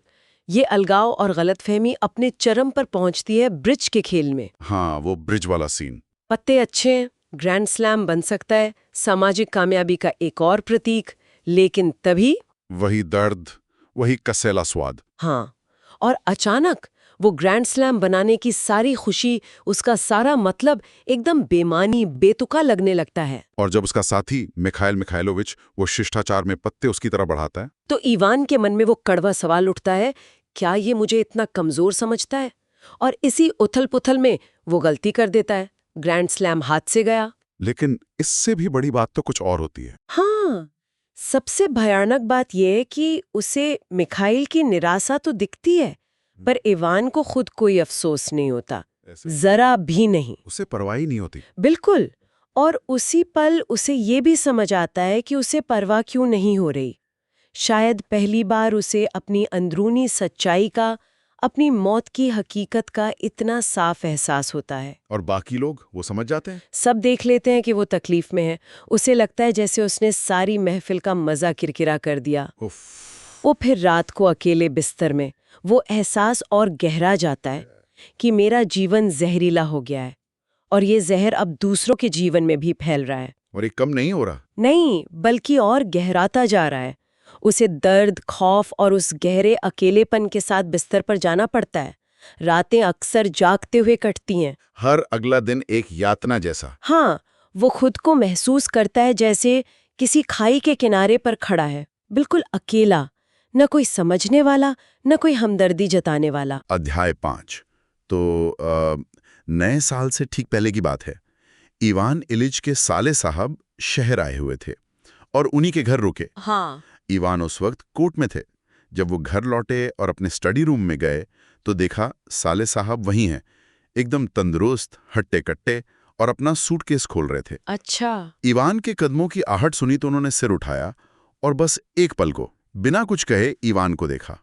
ये अलगाव और गलतफहमी अपने चरम पर पहुंचती है ब्रिज के खेल में। हाँ, वो ब्रिज वाला सीन। पत्ते अच्छे हैं, ग्रैंड स्लैम बन सकता है, सामाजिक कामयाबी का एक और प्रतीक, लेकिन तभी वही दर्द, वही कसेला स्वाद। हाँ, और अचानक वो ग्रैंड स्लैम बनाने की सारी खुशी, उसका सारा मतलब एकदम बेमानी, बेतुका लगने लगता है। और जब उसका साथी मिखाइल मिखाइलोविच वो शिष्टाचार में पत्ते उसकी तरह बढ़ाता है, तो इवान के मन में वो कड़वा सवाल उठता है, क्या ये मुझे इतना कमजोर समझता है? और इसी उथल-पुथल में वो गलती कर देता है, ग्रैंड स्लैम हाथ से गया। लेकिन इससे भी बड़ी बात तो कुछ और होती है। हाँ, सबसे भयानक बात यह है कि उसे मिखाइल की निराशा तो दिखती है, पर इवान को खुद कोई अफसोस नहीं होता, जरा भी नहीं। उसे परवाह ही नहीं होती। बिल्कुल। और उसी पल उसे ये भी समझ आता है कि उसे परवाह क्यों नहीं हो रही। शायद पहली बार उसे अपनी अंदरूनी सच्चाई का, अपनी मौत की हकीकत का इतना साफ एहसास होता है। और बाकी लोग वो समझ जाते हैं। सब देख लेते हैं कि वो तकलीफ में है। उसे लगता है जैसे उसने सारी महफिल का मजा किरकिरा कर दिया। उफ। वो फिर रात को अकेले बिस्तर में वो एहसास और गहरा जाता है कि मेरा जीवन जहरीला हो गया है और ये जहर अब दूसरों के जीवन में भी फैल रहा है। और ये कम नहीं हो रहा। नहीं, बल्कि और गहराता जा रहा है। उसे दर्द, खौफ और उस गहरे अकेलेपन के साथ बिस्तर पर जाना पड़ता है। रातें अक्सर जागते हुए कटती हैं। हर अगला दिन एक यातना जैसा। हाँ, वो खुद को महसूस करता है जैसे किसी खाई के किनारे पर खड़ा है, बिल्कुल अकेला, न कोई समझने वाला, न कोई हमदर्दी जताने वाला। अध्याय 5। तो नए साल से ठीक पहले की बात है। इवान इलिच के साले साहब शहर आए हुए थे और उन्हीं के घर रुके। हाँ। इवान उस वक्त कोर्ट में थे। जब वो घर लौटे और अपने स्टडी रूम में गए तो देखा साले साहब वहीं हैं, एकदम तंदुरुस्त, हट्टे-कट्टे और अपना सूटकेस खोल रहे थे। अच्छा। इवान के कदमों की आहट सुनी तो उन्होंने सिर उठाया और बस एक पल को, बिना कुछ कहे, इवान को देखा।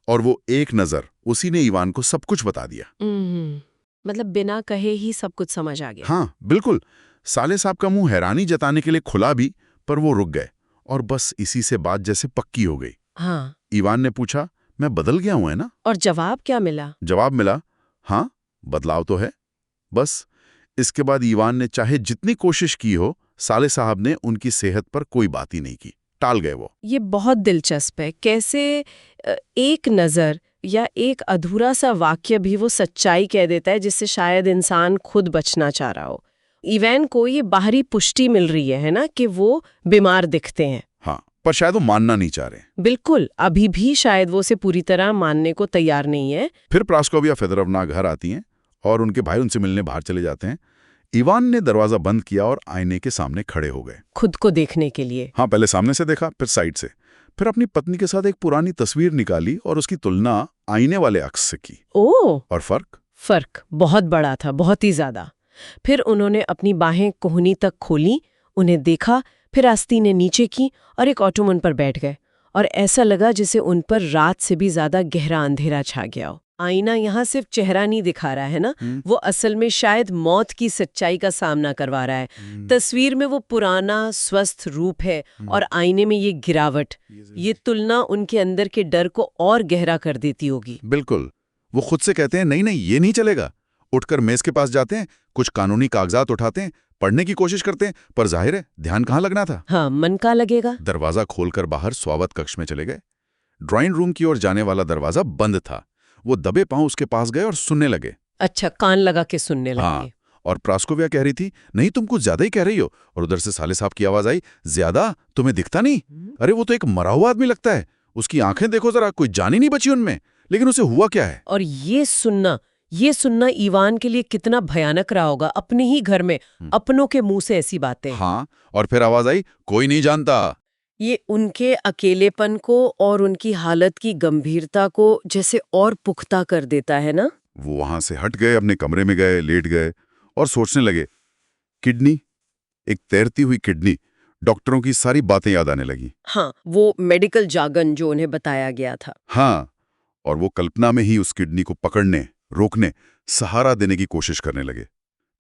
और वो एक नजर, उसी ने इवान को सब कुछ बता दिया। मतलब बिना कहे ही सब कुछ समझ आ गया। हाँ, बिल्कुल। साले साहब का मुंह हैरानी जताने के लिए खुला भी, पर वो रुक गए और बस इसी से बात जैसे पक्की हो गई। हाँ। इवान ने पूछा, मैं बदल गया हूं, है ना? और जवाब क्या मिला? जवाब मिला, हाँ, बदलाव तो है। बस इसके बाद इवान ने चाहे जितनी कोशिश की हो, साले साहब ने उनकी सेहत पर कोई बात ही नहीं की, टाल गए वो। ये बहुत दिलचस्प है, कैसे एक नज़र या एक अधूरा सा वाक्य भी वो सच्चाई कह देता है जिससे शायद इंसान खुद बचना चाह रहा हो। इवान को ये बाहरी पुष्टि मिल रही है ना, कि वो बीमार दिखते हैं। हाँ, पर शायद वो मानना नहीं चाह रहे। बिल्कुल, अभी भी शायद वो उसे पूरी तरह मानने को तैयार नहीं है। फिर प्रास्कोविया फेदोरोव्ना घर आती हैं और उनके भाई उनसे मिलने बाहर चले जाते हैं। इवान ने दरवाजा बंद किया और आईने के सामने खड़े हो गए, खुद को देखने के लिए। हाँ, पहले सामने से देखा, फिर साइड से, फिर अपनी पत्नी के साथ एक पुरानी तस्वीर निकाली और उसकी तुलना आईने वाले अक्स से की। ओह! और फर्क बहुत बड़ा था, बहुत ही ज्यादा। फिर उन्होंने अपनी बाहें कोहनी तक खोली, उन्हें देखा, फिर आस्तीन ने नीचे की और एक ऑटोमन पर बैठ गए। और ऐसा लगा जैसे उन पर रात से भी ज्यादा गहरा अंधेरा छा गया हो। आईना यहाँ सिर्फ चेहरा नहीं दिखा रहा है ना, वो असल में शायद मौत की सच्चाई का सामना करवा रहा है। तस्वीर में वो पुराना स्वस्थ रूप है और आईने में ये गिरावट, ये तुलना उनके अंदर के डर को और गहरा कर देती होगी। बिल्कुल। वो खुद से कहते हैं, नहीं नहीं, ये नहीं चलेगा। उठकर मेज के पास जाते हैं, कुछ कानूनी कागजात उठाते हैं, पढ़ने की कोशिश करते हैं, पर जाहिर है ध्यान कहाँ लगना था। हाँ, मन कहाँ लगेगा। दरवाजा खोलकर बाहर स्वागत कक्ष में चले गए। ड्राइंग रूम की ओर जाने वाला दरवाजा बंद था। वो दबे पांव उसके पास गए और सुनने लगे। अच्छा, कान लगा के सुनने हाँ, लगे। और प्रास्कोविया कह रही थी, नहीं तुम कुछ ज्यादा ही कह रही हो। और उधर से साले साहब की आवाज आई, ज्यादा? तुम्हें दिखता नहीं? अरे वो तो एक मरा हुआ आदमी लगता है, उसकी आंखें देखो जरा, कोई जान ही नहीं बची उनमें। लेकिन उसे हुआ क्या है? और ये सुनना इवान के लिए कितना भयानक रहा होगा, अपने ही घर में अपनों के मुंह से ऐसी बातें। हाँ, और फिर आवाज आई, कोई नहीं जानता। ये उनके अकेलेपन को और उनकी हालत की गंभीरता को जैसे और पुख्ता कर देता है ना। वो वहां से हट गए, अपने कमरे में गए, लेट गए और सोचने लगे। किडनी, एक तैरती हुई किडनी, डॉक्टरों की सारी बातें याद आने लगी। हाँ, वो मेडिकल जार्गन जो उन्हें बताया गया था। हाँ, और वो कल्पना में ही उस किडनी को पकड़ने, रोकने, सहारा देने की कोशिश करने लगे।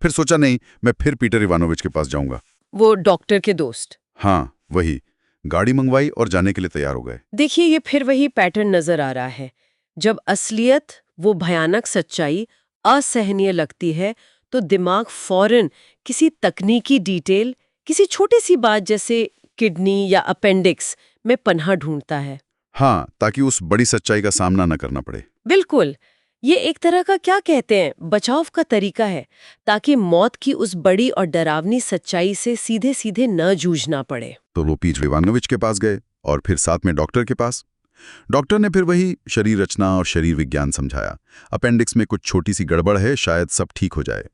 फिर सोचा, नहीं, मैं फिर पीटर इवानोविच के पास जाऊंगा। वो डॉक्टर के दोस्त। हाँ, वही। गाड़ी मंगवाई और जाने के लिए तैयार हो गए। देखिए, ये फिर वही पैटर्न नजर आ रहा है। जब असलियत, वो भयानक सच्चाई असहनीय लगती है, तो दिमाग फौरन किसी तकनीकी डिटेल, किसी छोटी सी बात जैसे किडनी या अपेंडिक्स में पनाह ढूंढता है। हाँ, ताकि उस बड़ी सच्चाई का सामना न करना पड़े। बिल्कुल, ये एक तरह का क्या कहते हैं, बचाव का तरीका है, ताकि मौत की उस बड़ी और डरावनी सच्चाई से सीधे सीधे न जूझना पड़े। तो वो पीटर इवानोविच के पास गए और फिर साथ में डॉक्टर के पास। डॉक्टर ने फिर वही शरीर रचना और शरीर विज्ञान समझाया। अपेंडिक्स में कुछ छोटी सी गड़बड़ है, शायद सब ठीक हो जाए।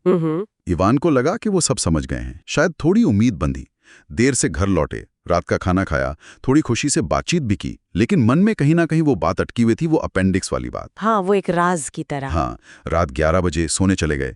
इवान को लगा कि वो सब समझ गए हैं। शायद थोड़ी उम्मीद बंधी। देर से घर लौटे, रात का खाना खाया, थोड़ी खुशी से बातचीत भी की, लेकिन मन में कहीं ना कहीं वो बात अटकी हुई थी, वो अपेंडिक्स वाली बात। हाँ, वो एक राज की तरह। हाँ, रात 11 बजे सोने चले गए।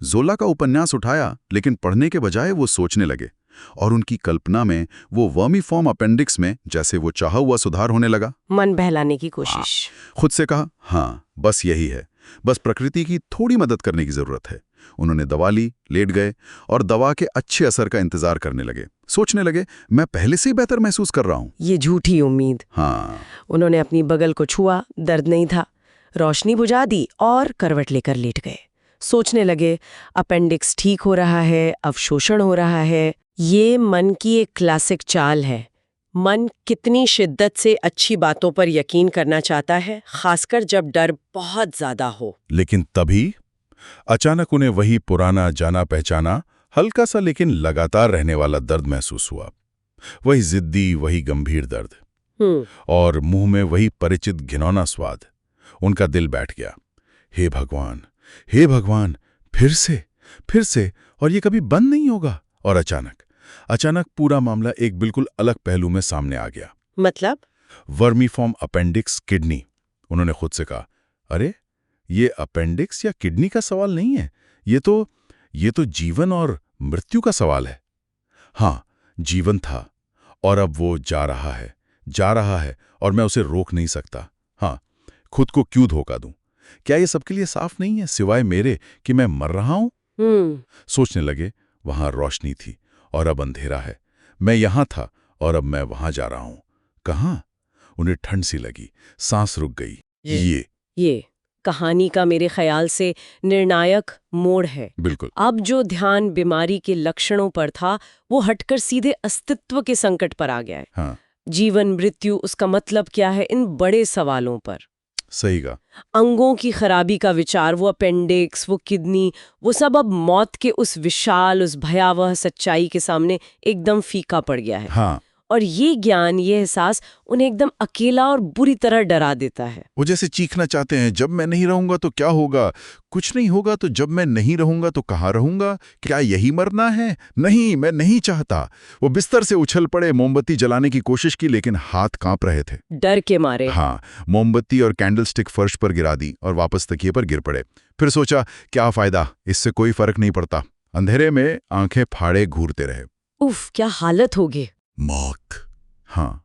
जोला का उपन्यास उठाया, लेकिन पढ़ने के बजाय वो सोचने लगे। और उनकी कल्पना में वो वर्मीफॉर्म अपेंडिक्स में जैसे वो चाहा हुआ सुधार होने लगा। मन बहलाने की कोशिश। खुद से कहा, हाँ, बस यही है, बस प्रकृति की थोड़ी मदद करने की जरूरत है। उन्होंने दवा ली, लेट गए और दवा के अच्छे असर का इंतजार करने लगे। सोचने लगे, मैं पहले से ही बेहतर महसूस कर रहा हूं। ये झूठी उम्मीद। हाँ, उन्होंने अपनी बगल को छुआ, दर्द नहीं था, रोशनी बुझा दी और करवट लेकर लेट गए। सोचने लगे, अपेंडिक्स ठीक हो रहा है, अवशोषण हो रहा है। ये मन की एक क्लासिक चाल है। मन कितनी शिद्दत से अच्छी बातों पर यकीन करना चाहता है, खासकर जब डर बहुत ज्यादा हो। लेकिन तभी अचानक उन्हें वही पुराना जाना पहचाना, हल्का सा लेकिन लगातार रहने वाला दर्द महसूस हुआ। वही जिद्दी, वही गंभीर दर्द और मुंह में वही परिचित घिनौना स्वाद। उनका दिल बैठ गया। हे भगवान, फिर से, और ये कभी बंद नहीं होगा। और अचानक पूरा मामला एक बिल्कुल अलग पहलू में सामने आ गया। मतलब? Vermiform appendix kidney. उन्होंने खुद से कहा, अरे ये अपेंडिक्स या किडनी का सवाल नहीं है, ये तो जीवन और मृत्यु का सवाल है। हाँ, जीवन था और अब वो जा रहा है और मैं उसे रोक नहीं सकता। हाँ, खुद को क्यों धोखा दूं? क्या ये सबके लिए साफ नहीं है, सिवाय मेरे, कि मैं मर रहा हूं? सोचने लगे, वहां रोशनी थी और अब अंधेरा है। मैं यहां था और अब मैं वहां जा रहा हूं। कहां? उन्हें ठंड सी लगी, सांस रुक गई। ये कहानी का मेरे ख्याल से निर्णायक मोड़ है। बिल्कुल। अब जो ध्यान बीमारी के लक्षणों पर था, वो हटकर सीधे अस्तित्व के संकट पर आ गया है। हाँ, जीवन, मृत्यु, उसका मतलब क्या है, इन बड़े सवालों पर। सही कहा। अंगों की खराबी का विचार, वो अपेंडिक्स, वो किडनी, वो सब अब मौत के उस विशाल, उस भयावह सच्चाई के सामने एकदम फीका पड़ गया है। हाँ, और ये ज्ञान, ये एहसास उन्हें एकदम अकेला और बुरी तरह डरा देता है। वो जैसे चीखना चाहते हैं, जब मैं नहीं रहूंगा तो क्या होगा? कुछ नहीं होगा। तो जब मैं नहीं रहूंगा तो कहाँ रहूंगा? क्या यही मरना है? नहीं, मैं नहीं चाहता। वो बिस्तर से उछल पड़े, मोमबत्ती जलाने की कोशिश की, लेकिन हाथ कांप रहे थे, डर के मारे। हाँ, मोमबत्ती और कैंडल स्टिक फर्श पर गिरा दी और वापस तकिए पर गिर पड़े। फिर सोचा, क्या फायदा, इससे कोई फर्क नहीं पड़ता। अंधेरे में आंखें फाड़े घूरते रहे। उफ, क्या हालत होगी। मौत, हाँ,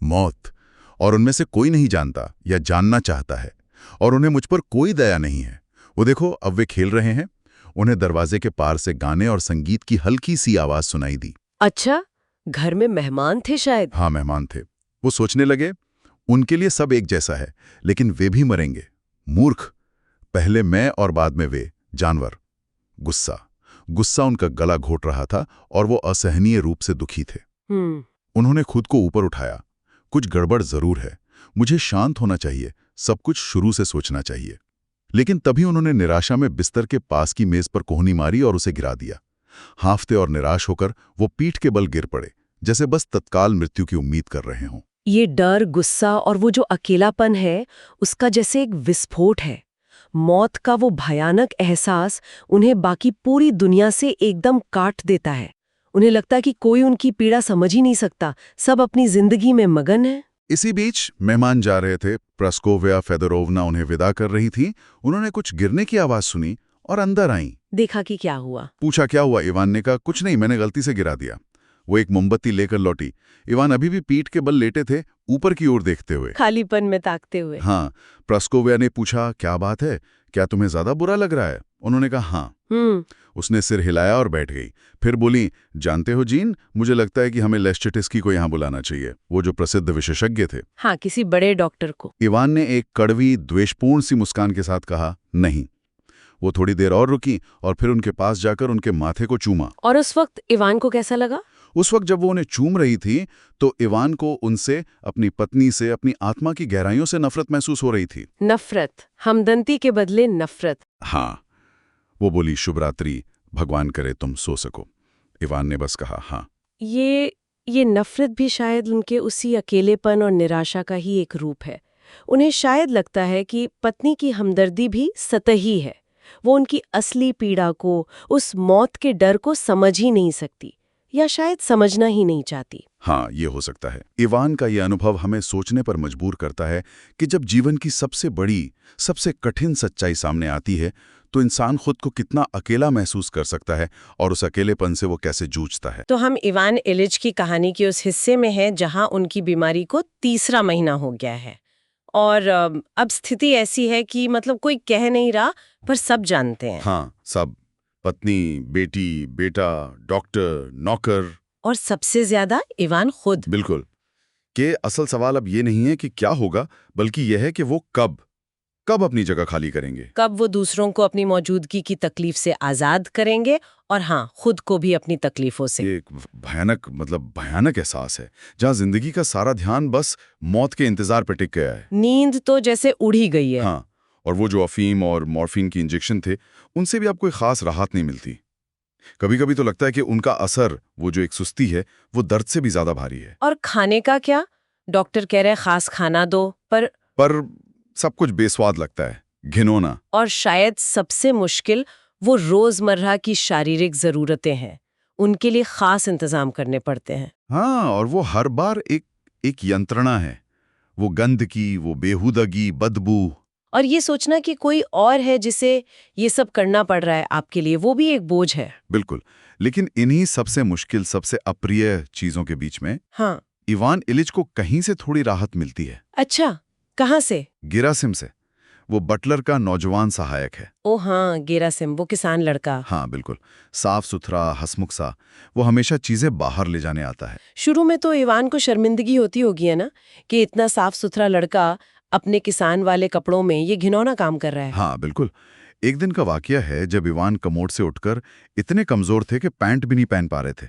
मौत। और उनमें से कोई नहीं जानता या जानना चाहता है, और उन्हें मुझ पर कोई दया नहीं है। वो देखो, अब वे खेल रहे हैं। उन्हें दरवाजे के पार से गाने और संगीत की हल्की सी आवाज सुनाई दी। अच्छा, घर में मेहमान थे शायद। हाँ, मेहमान थे। वो सोचने लगे, उनके लिए सब एक जैसा है, लेकिन वे भी मरेंगे। मूर्ख, पहले मैं और बाद में वे। जानवर। गुस्सा उनका गला घोट रहा था और वो असहनीय रूप से दुखी थे। उन्होंने खुद को ऊपर उठाया। कुछ गड़बड़ जरूर है, मुझे शांत होना चाहिए, सब कुछ शुरू से सोचना चाहिए। लेकिन तभी उन्होंने निराशा में बिस्तर के पास की मेज पर कोहनी मारी और उसे गिरा दिया। हांफते और निराश होकर वो पीठ के बल गिर पड़े, जैसे बस तत्काल मृत्यु की उम्मीद कर रहे हों। ये डर, गुस्सा और वो जो अकेलापन है, उसका जैसे एक विस्फोट है। मौत का वो भयानक एहसास उन्हें बाकी पूरी दुनिया से एकदम काट देता है। उन्हें लगता है कि कोई उनकी पीड़ा समझ ही नहीं सकता, सब अपनी जिंदगी में मगन है। इसी बीच मेहमान जा रहे थे। प्रस्कोविया फेदोरोवना उन्हें विदा कर रही थी। उन्होंने कुछ गिरने की आवाज सुनी और अंदर आईं। देखा कि क्या हुआ। पूछा क्या हुआ। इवान ने कहा कुछ नहीं, मैंने गलती से गिरा दिया। वो एक मोमबत्ती लेकर लौटी। इवान अभी भी पीठ के बल लेटे थे, ऊपर की ओर देखते हुए। खालीपन में ताकते हुए। हाँ। प्रस्कोविया ने पूछा क्या बात है, क्या तुम्हें ज्यादा बुरा लग रहा है? उन्होंने कहा हाँ। उसने सिर हिलाया और बैठ गई। फिर बोली, जानते हो जीन, मुझे लगता है कि हमें लेस्टेटिस्की को यहाँ बुलाना चाहिए, वो जो प्रसिद्ध विशेषज्ञ थे। हाँ, किसी बड़े डॉक्टर को। इवान ने एक कड़वी द्वेषपूर्ण सी मुस्कान के साथ कहा नहीं। वो थोड़ी देर और रुकी और फिर उनके पास जाकर उनके माथे को चूमा। और उस वक्त इवान को कैसा लगा? उस वक्त जब वो उन्हें चूम रही थी तो इवान को उनसे, अपनी पत्नी से, अपनी आत्मा की गहराइयों से नफरत महसूस हो रही थी। नफरत, हमदर्दी के बदले नफरत। हाँ। वो बोली, शुभ रात्रि, भगवान करे तुम सो सको। इवान ने बस कहा हाँ। ये नफरत भी शायद उनके उसी अकेलेपन और निराशा का ही एक रूप है। उन्हें शायद लगता है कि पत्नी की हमदर्दी भी सतही है। वो उनकी असली पीड़ा को, उस मौत के डर को समझ ही नहीं सकती, या शायद समझना ही नहीं चाहती। हाँ, ये हो सकता है। इवान का ये अनुभव हमें सोचने पर मजबूर करता है कि जब जीवन की सबसे बड़ी, सबसे कठिन सच्चाई सामने आती है तो इंसान खुद को कितना अकेला महसूस कर सकता है और उस अकेलेपन से वो कैसे जूझता है। तो हम इवान इलिच की कहानी के उस हिस्से में हैं जहां उनकी बीमारी को 3रा महीना हो गया है और अब स्थिति ऐसी है कि मतलब कोई कह नहीं रहा, पर सब जानते हैं। हाँ, सब। पत्नी, बेटी, बेटा, डॉक्टर, नौकर, और सबसे ज्यादा इवान खुद। बिल्कुल। कि असल सवाल अब ये नहीं है कि क्या होगा, बल्कि यह है कि वो कब अपनी जगह खाली करेंगे। कब वो दूसरों को अपनी मौजूदगी की तकलीफ से आजाद करेंगे, और हाँ, खुद को भी अपनी तकलीफों से। ये एक भयानक एहसास है, जहाँ जिंदगी का सारा ध्यान बस मौत के इंतजार पर टिक गया है। नींद तो जैसे उड़ ही गई है। हाँ, और वो जो अफीम और मॉर्फिन की इंजेक्शन थे, उनसे भी अब कोई खास राहत नहीं मिलती। कभी कभी तो लगता है कि उनका असर, वो जो एक सुस्ती है, वो दर्द से भी ज्यादा भारी है। और खाने का क्या? डॉक्टर कह रहे हैं खास खाना दो, पर सब कुछ बेस्वाद लगता है, घिनौना। और शायद सबसे मुश्किल, वो रोजमर्रा की शारीरिक जरूरतें हैं, उनके लिए खास इंतजाम करने पड़ते हैं। हाँ, और वो हर बार एक यंत्रणा है। वो गंध की, वो बेहुदगी, बदबू। और ये सोचना कि कोई और है जिसे ये सब करना पड़ रहा है आपके लिए, वो भी एक बोझ है। बिल्कुल। लेकिन इन्हीं सबसे मुश्किल, सबसे अप्रिय चीजों के बीच में हाँ, इवान इलिच को कहीं से थोड़ी राहत मिलती है। अच्छा, कहाँ से? गेरासिम से। वो बटलर का नौजवान सहायक है। ओ हाँ, गेरासिम, वो किसान लड़का। हाँ बिल्कुल, साफ सुथरा, हंसमुख सा। वो हमेशा चीजें बाहर ले जाने आता है। शुरू में तो इवान को शर्मिंदगी होती होगी है ना, कि इतना साफ सुथरा लड़का अपने किसान वाले कपड़ों में ये घिनौना काम कर रहा है। हाँ बिल्कुल। एक दिन का वाकया है जब इवान कमोड से उठकर इतने कमजोर थे कि पैंट भी नहीं पहन पा रहे थे।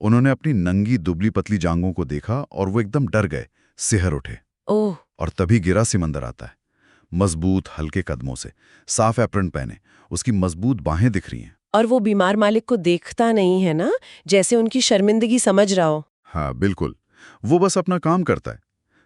उन्होंने अपनी नंगी दुबली पतली जांघों को देखा और वो एकदम डर गए, सिहर उठे। ओह। और तभी गेरासिम अंदर आता है, मजबूत हल्के कदमों से, साफ एप्रन पहने। उसकी मजबूत बाहें दिख रही हैं। और वो बीमार मालिक को देखता नहीं है ना, जैसे उनकी शर्मिंदगी समझ रहा हो। हाँ बिल्कुल, वो बस अपना काम करता है।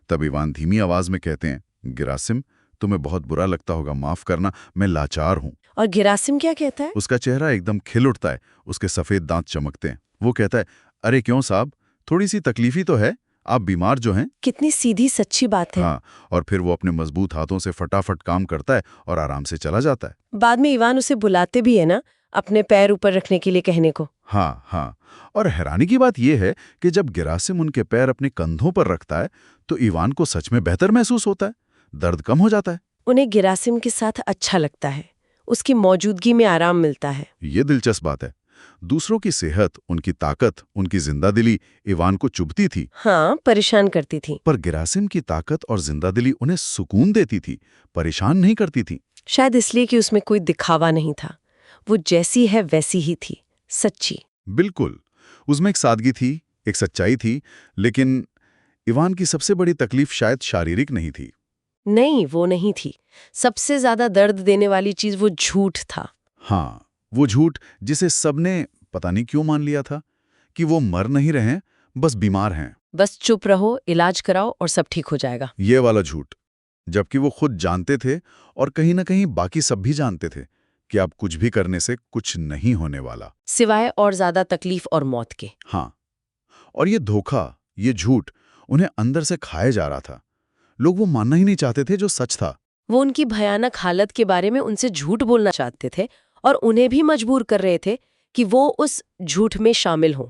तब इवान धीमी आवाज में कहते हैं, गेरासिम, तुम्हें बहुत बुरा लगता होगा, माफ करना, मैं लाचार हूं। और गेरासिम क्या कहता है? उसका चेहरा एकदम खिल उठता है, उसके सफेद दांत चमकते हैं। वो कहता है, अरे क्यों साहब, थोड़ी सी तकलीफी तो है, आप बीमार जो हैं। कितनी सीधी सच्ची बात है। हाँ, और फिर वो अपने मजबूत हाथों से फटाफट काम करता है और आराम से चला जाता है। बाद में इवान उसे बुलाते भी है ना, अपने पैर ऊपर रखने के लिए कहने को। हाँ हाँ। और हैरानी की बात यह है कि जब गेरासिम उनके पैर अपने कंधों पर रखता है तो इवान को सच में बेहतर महसूस होता है, दर्द कम हो जाता है। उन्हें गेरासिम के साथ अच्छा लगता है, उसकी मौजूदगी में आराम मिलता है। ये दिलचस्प बात है। दूसरों की सेहत, उनकी ताकत, उनकी जिंदादिली इवान को चुभती थी। हाँ, परेशान करती थी। पर गेरासिम की ताकत और जिंदादिली उन्हें सुकून देती थी, परेशान नहीं करती थी। शायद इसलिए कि उसमें कोई दिखावा नहीं था, वो जैसी है वैसी ही थी, सच्ची। बिल्कुल, उसमें एक सादगी थी, एक सच्चाई थी। लेकिन इवान की सबसे बड़ी तकलीफ शायद शारीरिक नहीं थी, नहीं, वो नहीं थी। सबसे ज्यादा दर्द देने वाली चीज वो झूठ था। हाँ, वो झूठ जिसे सबने पता नहीं क्यों मान लिया था कि वो मर नहीं रहे हैं, बस बीमार हैं। बस चुप रहो, इलाज कराओ और सब ठीक हो जाएगा। ये वाला झूठ, जबकि वो खुद जानते थे और कहीं ना कहीं बाकी सब भी जानते थे कि अब कुछ भी करने से कुछ नहीं होने वाला। सिवाय और ज्यादा तकलीफ और मौत के। हाँ, और ये धोखा, ये झूठ उन्हें अंदर से खाया जा रहा था। लोग वो मानना ही नहीं चाहते थे जो सच था। वो उनकी भयानक हालत के बारे में उनसे झूठ बोलना चाहते थे और उन्हें भी मजबूर कर रहे थे कि वो उस झूठ में शामिल हों।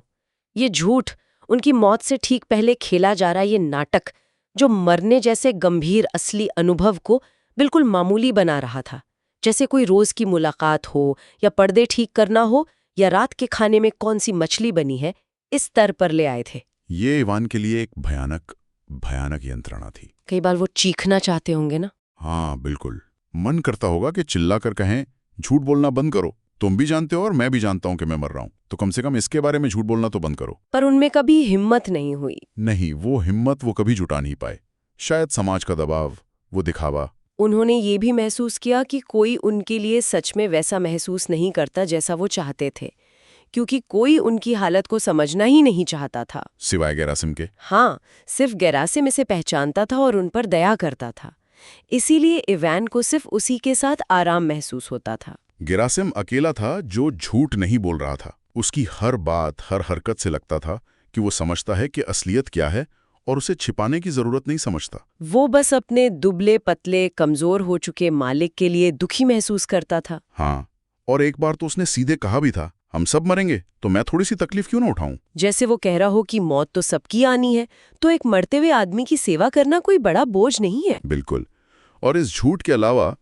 ये झूठ, उनकी मौत से ठीक पहले खेला जा रहा ये नाटक, जो मरने जैसे गंभीर असली अनुभव को बिल्कुल मामूली बना रहा था, जैसे कोई रोज की मुलाकात हो या पर्दे ठीक करना हो या रात के खाने में कौन सी मछली बनी है, इस स्तर पर ले आए थे। ये इवान के लिए एक भयानक यंत्रणा थी। कई बार वो चीखना चाहते होंगे ना। हाँ बिल्कुल, मन करता होगा कि चिल्लाकर कहें झूठ बोलना बंद करो, तुम भी जानते हो और मैं भी जानता हूं कि मैं मर रहा हूं, तो कम से कम इसके बारे में झूठ बोलना तो बंद करो। पर उनमें कभी हिम्मत नहीं हुई। नहीं, वो हिम्मत वो कभी जुटा नहीं पाए। शायद समाज का दबाव, वो दिखावा। उन्होंने ये भी महसूस किया कि कोई उनके लिए सच में वैसा महसूस नहीं करता जैसा वो चाहते थे, क्योंकि कोई उनकी हालत को समझना ही नहीं चाहता था। सिवाय गेरासिम के। हाँ, सिर्फ गेरासिम इसे पहचानता था और उन पर दया करता था। इसीलिए इवान को सिर्फ उसी के साथ आराम महसूस होता था। गेरासिम अकेला था जो झूठ नहीं बोल रहा था। उसकी हर बात, हर हरकत से लगता था कि वो समझता है कि असलियत क्या है और उसे छिपाने की जरूरत नहीं समझता। वो बस अपने दुबले पतले कमजोर हो चुके मालिक के लिए दुखी महसूस करता था। हाँ, और एक बार तो उसने सीधे कहा भी था, हम सब मरेंगे तो मैं थोड़ी सी तकलीफ क्यों ना उठाऊं। जैसे वो कह रहा हो कि मौत तो सबकी आनी है, तो एक मरते हुए आदमी की सेवा करना कोई बड़ा बोझ नहीं है। बिल्कुल। और इस झूठ के अलावा,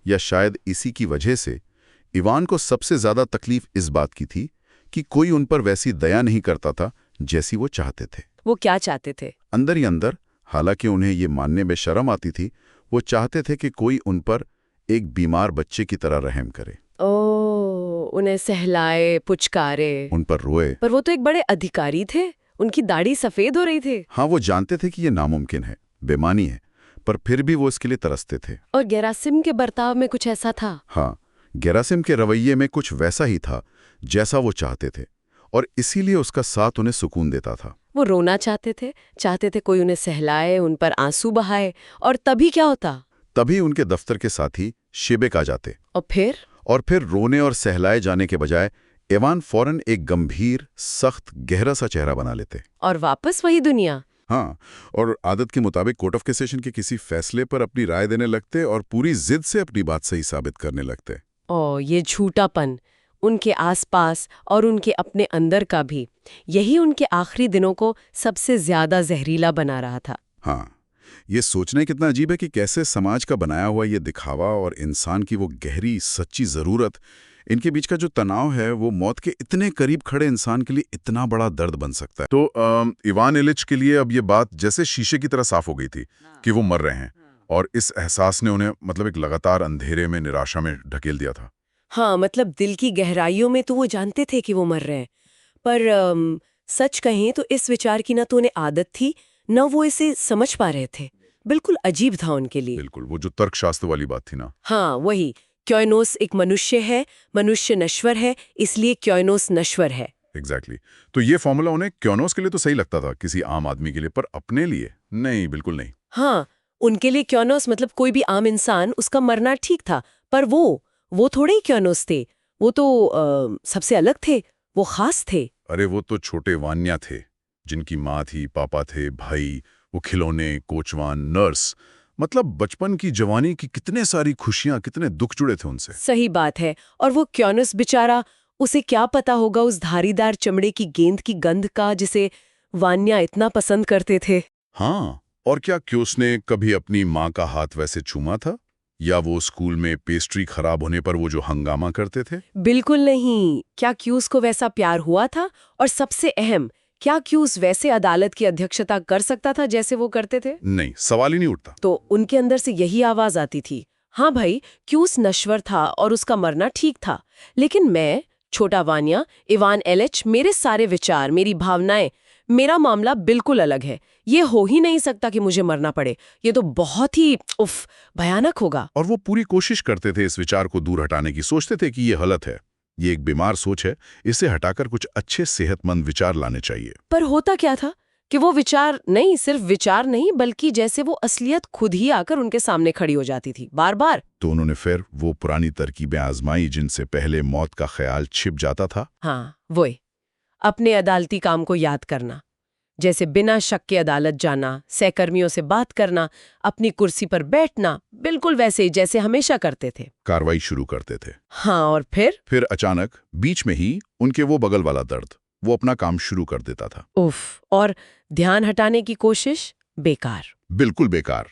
या शायद इसी की वजह से, इवान को सबसे ज्यादा तकलीफ इस बात की थी कि कोई उन पर वैसी दया नहीं करता था जैसी वो चाहते थे। वो क्या चाहते थे? अंदर ही अंदर, हालांकि उन्हें ये मानने में शर्म आती थी, वो चाहते थे कि कोई उन पर एक बीमार बच्चे की तरह रहम करे। उन्हें सहलाए, पुचकारे, उन पर रोए। पर वो तो एक बड़े अधिकारी थे, उनकी दाढ़ी सफेद हो रही थी। हाँ, वो जानते थे कि ये नामुमकिन है, बेमानी है, पर फिर भी वो इसके लिए तरसते थे। और गेरासिम के बर्ताव में कुछ ऐसा था। हाँ, गेरासिम के रवैये में कुछ वैसा ही था जैसा वो चाहते थे, और इसीलिए उसका साथ उन्हें सुकून देता था। वो रोना चाहते थे कोई उन्हें सहलाए, उन पर आंसू बहाए, और तभी क्या होता? तभी उनके दफ्तर के साथी शेबेक आ जाते। और फिर रोने और सहलाए जाने के बजाय इवान फौरन एक गंभीर, सख्त, गहरा सा चेहरा बना लेते। और वापस वही दुनिया। हाँ, और आदत के मुताबिक कोर्ट ऑफ कैसेशन के किसी फैसले पर अपनी राय देने लगते और पूरी जिद से अपनी बात सही साबित करने लगते। ये झूठापन, उनके आसपास और उनके अपने अंदर का भी, यही उनके आखिरी दिनों को सबसे ज्यादा जहरीला बना रहा था। हाँ, ये सोचना कितना अजीब है कि कैसे समाज का बनाया हुआ ये दिखावा और इंसान की वो गहरी सच्ची ज़रूरत, इनके बीच का जो तनाव है वो मौत के इतने करीब खड़े इंसान के लिए इतना बड़ा दर्द बन सकता है। तो इवान इलिच के लिए अब ये बात जैसे शीशे की तरह साफ हो गई थी कि वो मर रहे हैं, और इस एहसास ने उन्हें एक लगातार अंधेरे में, निराशा में ढकेल दिया था। हाँ, दिल की गहराइयों में तो वो जानते थे कि वो मर रहे हैं, पर सच कहें तो इस विचार की न तो उन्हें आदत थी, न वो इसे समझ पा रहे थे। बिल्कुल अजीब था उनके लिए। बिल्कुल, वो जो तर्कशास्त्र वाली बात थी ना। हाँ, वही, क्योइनोस एक मनुष्य है, मनुष्य नश्वर है, इसलिए क्योइनोस नश्वर है। एग्जैक्टली। तो ये फॉर्मूला उन्हें क्योइनोस के लिए तो सही लगता था, किसी आम आदमी के लिए, पर अपने लिए नहीं, बिल्कुल नहीं। हाँ, उनके लिए क्योइनोस कोई भी आम इंसान, उसका मरना ठीक था, पर वो थोड़े ही क्योइनोस थे। वो तो सबसे अलग थे, वो खास थे। अरे वो तो छोटे वान्या थे, जिनकी माँ थी, पापा थे, भाई, वो खिलौने, कोचवान, नर्स, बचपन की, जवानी की कितने सारी खुशियां, कितने दुख जुड़े थे उनसे। सही बात है। और वो क्योइनोस बेचारा, उसे क्या पता होगा उस धारीदार चमड़े की गेंद की गंध का, जिसे वान्या इतना पसंद करते थे। हाँ, और क्या क्योस ने कभी अपनी माँ का हाथ वैसे चूमा था? या वो स्कूल में पेस्ट्री खराब होने पर वो जो हंगामा करते थे? बिल्कुल नहीं। क्या क्यूस को वैसा प्यार हुआ था? और सबसे अहम, क्या क्यूस वैसे अदालत की अध्यक्षता कर सकता था जैसे वो करते थे? नहीं, सवाल ही नहीं उठता। तो उनके अंदर से यही आवाज आती थी, हाँ भाई, क्यूस नश्वर था और उसका मरना ठीक था, लेकिन मैं, छोटा वान्या, इवान एलिच, मेरे सारे विचार, मेरी भावनाएं, मेरा मामला बिल्कुल अलग है, ये हो ही नहीं सकता कि मुझे मरना पड़े, ये तो बहुत ही भयानक होगा। और वो पूरी कोशिश करते थे इस विचार को दूर हटाने की, सोचते थे कि ये गलत है, ये एक बीमार सोच है, इसे हटाकर कुछ अच्छे सेहतमंद विचार लाने चाहिए। पर होता क्या था कि वो विचार नहीं, सिर्फ विचार नहीं, बल्कि जैसे वो असलियत खुद ही आकर उनके सामने खड़ी हो जाती थी, बार बार। तो उन्होंने फिर वो पुरानी तरकीबें आजमाई जिनसे पहले मौत का ख्याल छिप जाता था। हाँ, वही अपने अदालती काम को याद करना, जैसे बिना शक के अदालत जाना, सहकर्मियों से बात करना, अपनी कुर्सी पर बैठना, बिल्कुल वैसे ही जैसे हमेशा करते थे। कार्रवाई शुरू करते थे। हाँ, और फिर अचानक बीच में ही उनके वो बगल वाला दर्द वो अपना काम शुरू कर देता था। और ध्यान हटाने की कोशिश बेकार। बिल्कुल बेकार।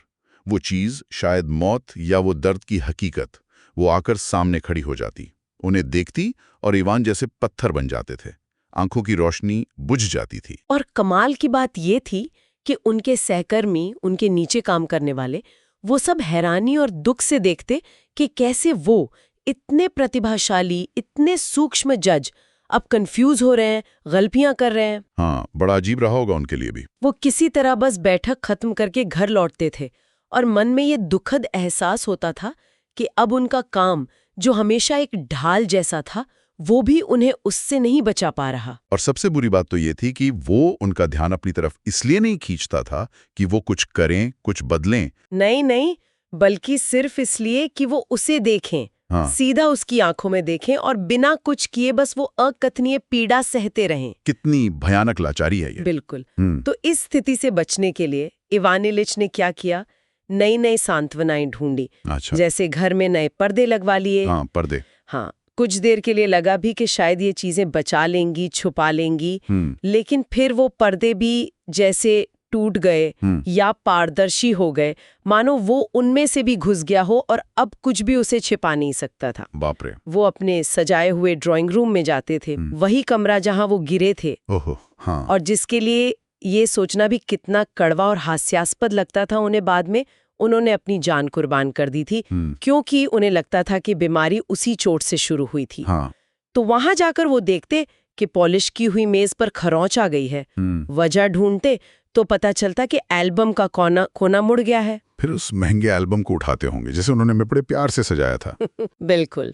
वो चीज, शायद मौत या वो दर्द की हकीकत, वो आकर सामने खड़ी हो जाती, उन्हें देखती और इवान जैसे पत्थर बन जाते थे, आंखों की रोशनी बुझ जाती थी। और कमाल की बात ये थी कि उनके सहकर्मी, उनके नीचे काम करने वाले, वो सब हैरानी और दुख से देखते कि कैसे वो इतने प्रतिभाशाली, इतने सूक्ष्म जज अब कंफ्यूज हो रहे हैं, गलतियां कर रहे हैं। हाँ, बड़ा अजीब रहा होगा उनके लिए भी। वो किसी तरह बस बैठक खत्म करके घर लौटते थे और मन में ये दुखद एहसास होता था कि अब उनका काम, जो हमेशा एक ढाल जैसा था, वो भी उन्हें उससे नहीं बचा पा रहा। और सबसे बुरी बात तो ये थी कि वो उनका ध्यान अपनी तरफ इसलिए नहीं खींचता था कि वो कुछ करें, कुछ बदलें। नहीं, बल्कि सिर्फ इसलिए कि वो उसे देखें। हाँ। सीधा उसकी आंखों में देखें और बिना कुछ किए बस वो अकथनीय पीड़ा सहते रहें। कितनी भयानक लाचारी है ये। बिल्कुल। तो इस स्थिति से बचने के लिए इवान इलिच ने क्या किया? नई सांत्वनाएं ढूंढी। अच्छा। जैसे घर में नए पर्दे लगवा लिए। हाँ, पर्दे। हाँ, कुछ देर के लिए लगा भी कि शायद ये चीजें बचा लेंगी, छुपा लेंगी, लेकिन फिर वो पर्दे भी जैसे टूट गए या पारदर्शी हो गए, मानो वो उनमें से भी घुस गया हो और अब कुछ भी उसे छिपा नहीं सकता था। बाप रे। वो अपने सजाए हुए ड्राइंग रूम में जाते थे, वही कमरा जहां वो गिरे थे। ओहो, हाँ। और जिसके लिए ये सोचना भी कितना कड़वा और हास्यास्पद लगता था उन्हें, बाद में उन्होंने अपनी जान कुर्बान कर दी थी, क्योंकि उन्हें लगता था कि बीमारी उसी चोट से शुरू हुई थी। हाँ। तो वहां जाकर वो देखते कि पॉलिश की हुई मेज पर खरोंच आ गई है। वजह ढूंढते तो पता चलता कि एल्बम का कोना मुड़ गया है। फिर उस महंगे एल्बम को उठाते होंगे जिसे उन्होंने बड़े प्यार से सजाया था। बिल्कुल।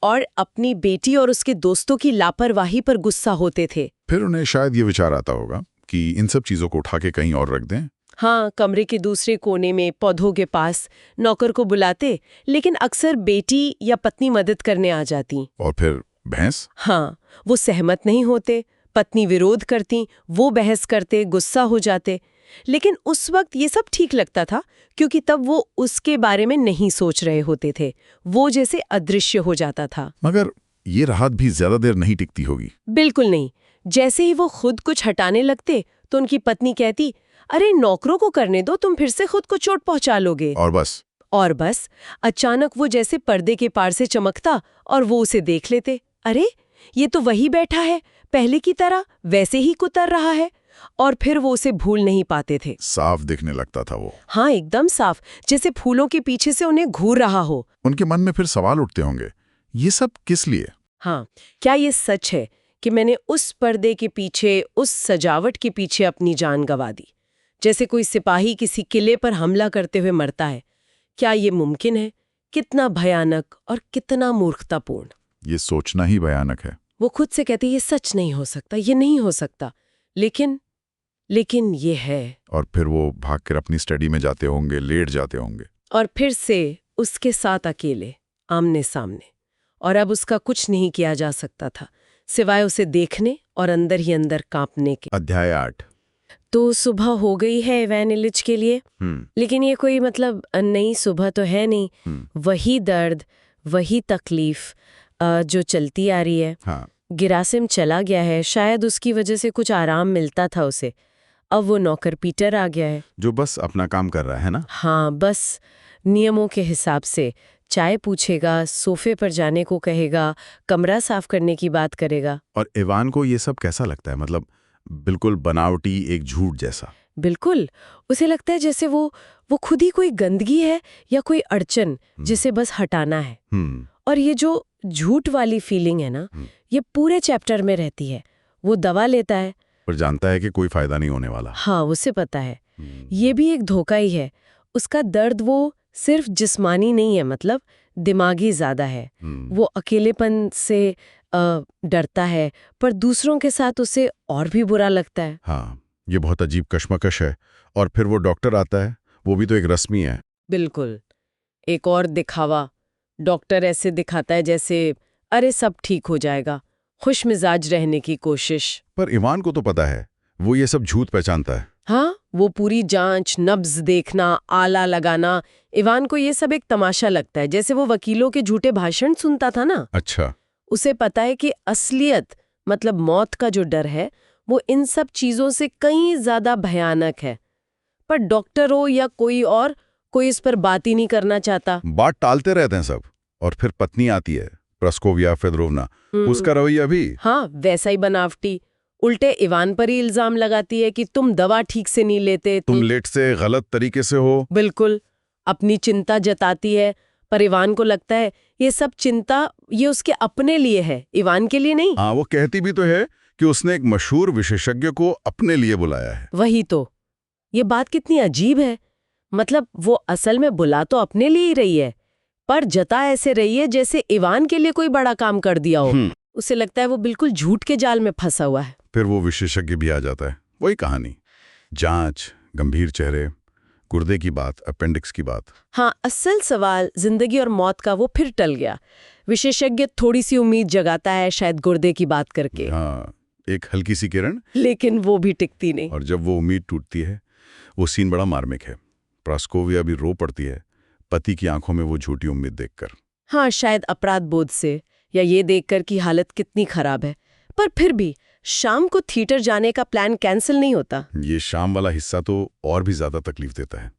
और अपनी बेटी और उसके दोस्तों की लापरवाही पर गुस्सा होते थे। फिर उन्हें शायद ये विचार आता होगा कि इन सब चीजों को उठा के कहीं और रख दें। हाँ, कमरे के दूसरे कोने में पौधों के पास नौकर को बुलाते, लेकिन अक्सर बेटी या पत्नी मदद करने आ जाती। और फिर भैंस? हाँ, वो सहमत नहीं होते, पत्नी विरोध करती, वो बहस करते, गुस्सा हो जाते। लेकिन उस वक्त ये सब ठीक लगता था, क्योंकि तब वो उसके बारे में नहीं सोच रहे होते थे, वो जैसे अदृश्य हो जाता था। मगर ये राहत भी ज्यादा देर नहीं टिकती होगी। बिल्कुल नहीं। जैसे ही वो खुद कुछ हटाने लगते तो उनकी पत्नी कहती, अरे नौकरों को करने दो, तुम फिर से खुद को चोट पहुंचा लोगे। और बस अचानक वो जैसे पर्दे के पार से चमकता और वो उसे देख लेते। अरे ये तो वही बैठा है, पहले की तरह वैसे ही कुतर रहा है। और फिर वो उसे भूल नहीं पाते थे। साफ दिखने लगता था वो। हाँ, एकदम साफ, जैसे फूलों के पीछे से उन्हें घूर रहा हो। उनके मन में फिर सवाल उठते होंगे, ये सब किस लिए? हाँ, क्या ये सच है कि मैंने उस पर्दे के पीछे, उस सजावट के पीछे अपनी जान गंवा दी, जैसे कोई सिपाही किसी किले पर हमला करते हुए मरता है? क्या ये मुमकिन है? कितना भयानक और कितना मूर्खतापूर्ण। ये सोचना ही भयानक है। वो खुद से कहते ये सच नहीं हो सकता, ये नहीं हो सकता, लेकिन ये है। और फिर वो भागकर अपनी स्टडी में जाते होंगे, लेट जाते होंगे। और फिर से उसके साथ अकेले, आमने सामने। और अब उसका कुछ नहीं किया जा सकता था, सिवाय उसे देखने और अंदर ही अंदर कांपने के। अध्याय 8। तो सुबह हो गई है इवान इलिच के लिए, लेकिन ये कोई नई सुबह तो है नहीं। वही दर्द, वही तकलीफ जो चलती आ रही है। हाँ। गिरासिम चला गया है, शायद उसकी वजह से कुछ आराम मिलता था उसे। अब वो नौकर पीटर आ गया है, जो बस अपना काम कर रहा है ना। हाँ, बस नियमों के हिसाब से चाय पूछेगा, सोफे पर जाने को कहेगा, कमरा साफ करने की बात करेगा। और इवान को ये सब कैसा लगता है? बिल्कुल बनावटी, एक झूठ जैसा। बिल्कुल, उसे लगता है जैसे वो खुद ही कोई गंदगी है या कोई अड़चन जिसे बस हटाना है। और ये जो झूठ वाली फीलिंग है ना, ये पूरे चैप्टर में रहती है। वो दवा लेता है, पर जानता है कि कोई फायदा नहीं होने वाला। हाँ, उसे पता है। ये भी एक धोखा ही है। उसका दर्द वो सिर्फ जिस्मानी नहीं है, मतलब दिमागी ज्यादा है। वो अकेलेपन से डरता है, पर दूसरों के साथ उसे और भी बुरा लगता है। हाँ, ये बहुत अजीब कश्मकश है। और फिर वो डॉक्टर आता है, वो भी तो एक रस्मी है। बिल्कुल, एक और दिखावा। डॉक्टर ऐसे दिखाता है जैसे अरे सब ठीक हो जाएगा, खुश मिजाज रहने की कोशिश। पर इवान को तो पता है, वो ये सब झूठ पहचानता है। हाँ, वो पूरी जांच, नब्ज देखना, आला लगाना, इवान को ये सब एक तमाशा लगता है, जैसे वो वकीलों के झूठे भाषण सुनता था ना। अच्छा। उसे पता है कि असलियत, मतलब मौत का जो डर है, वो इन सब चीजों से कहीं ज्यादा भयानक है। पर डॉक्टर हो या कोई और, कोई इस पर बात ही नहीं करना चाहता। बात टालते रहते हैं सब। और फिर पत्नी आती है, प्रस्कोविया फेदोरोवना। उसका रवैया भी हाँ, वैसा ही बनावटी। उल्टे इवान पर ही इल्जाम लगाती है कि तुम दवा ठीक से नहीं लेते, तुम लेट से गलत तरीके से हो। बिल्कुल अपनी चिंता जताती है। पर इवान को लगता है ये सब चिंता ये उसके अपने लिए है, इवान के लिए नहीं। हाँ, वो कहती भी तो है कि उसने एक मशहूर विशेषज्ञ को अपने लिए बुलाया है। वही तो, ये बात कितनी अजीब है। मतलब वो असल में बुला तो अपने लिए ही रही है, पर जता ऐसे रही है जैसे इवान के लिए कोई बड़ा काम कर दिया हो। उसे लगता है वो बिल्कुल झूठ के जाल में फंसा हुआ है। फिर वो विशेषज्ञ भी आ जाता है। वही कहानी, जांच, गंभीर चेहरे, गुर्दे की बात, अपेंडिक्स की बात। हाँ, असल सवाल जिंदगी और मौत का वो फिर टल गया। विशेषज्ञ थोड़ी सी उम्मीद जगाता है, शायद गुर्दे की बात करके। हाँ, एक हल्की सी किरण। लेकिन वो भी टिकती नहीं। और जब वो उम्मीद टूटती है, वो सीन बड़ा मार्मिक है। प्रास्कोविया भी रो पड़ती है, पति की आंखों में वो झूठी उम्मीद देखकर। हाँ, शायद अपराध बोध से, या ये देखकर कि हालत कितनी खराब है। पर फिर भी शाम को थिएटर जाने का प्लान कैंसिल नहीं होता। ये शाम वाला हिस्सा तो और भी ज्यादा तकलीफ देता है।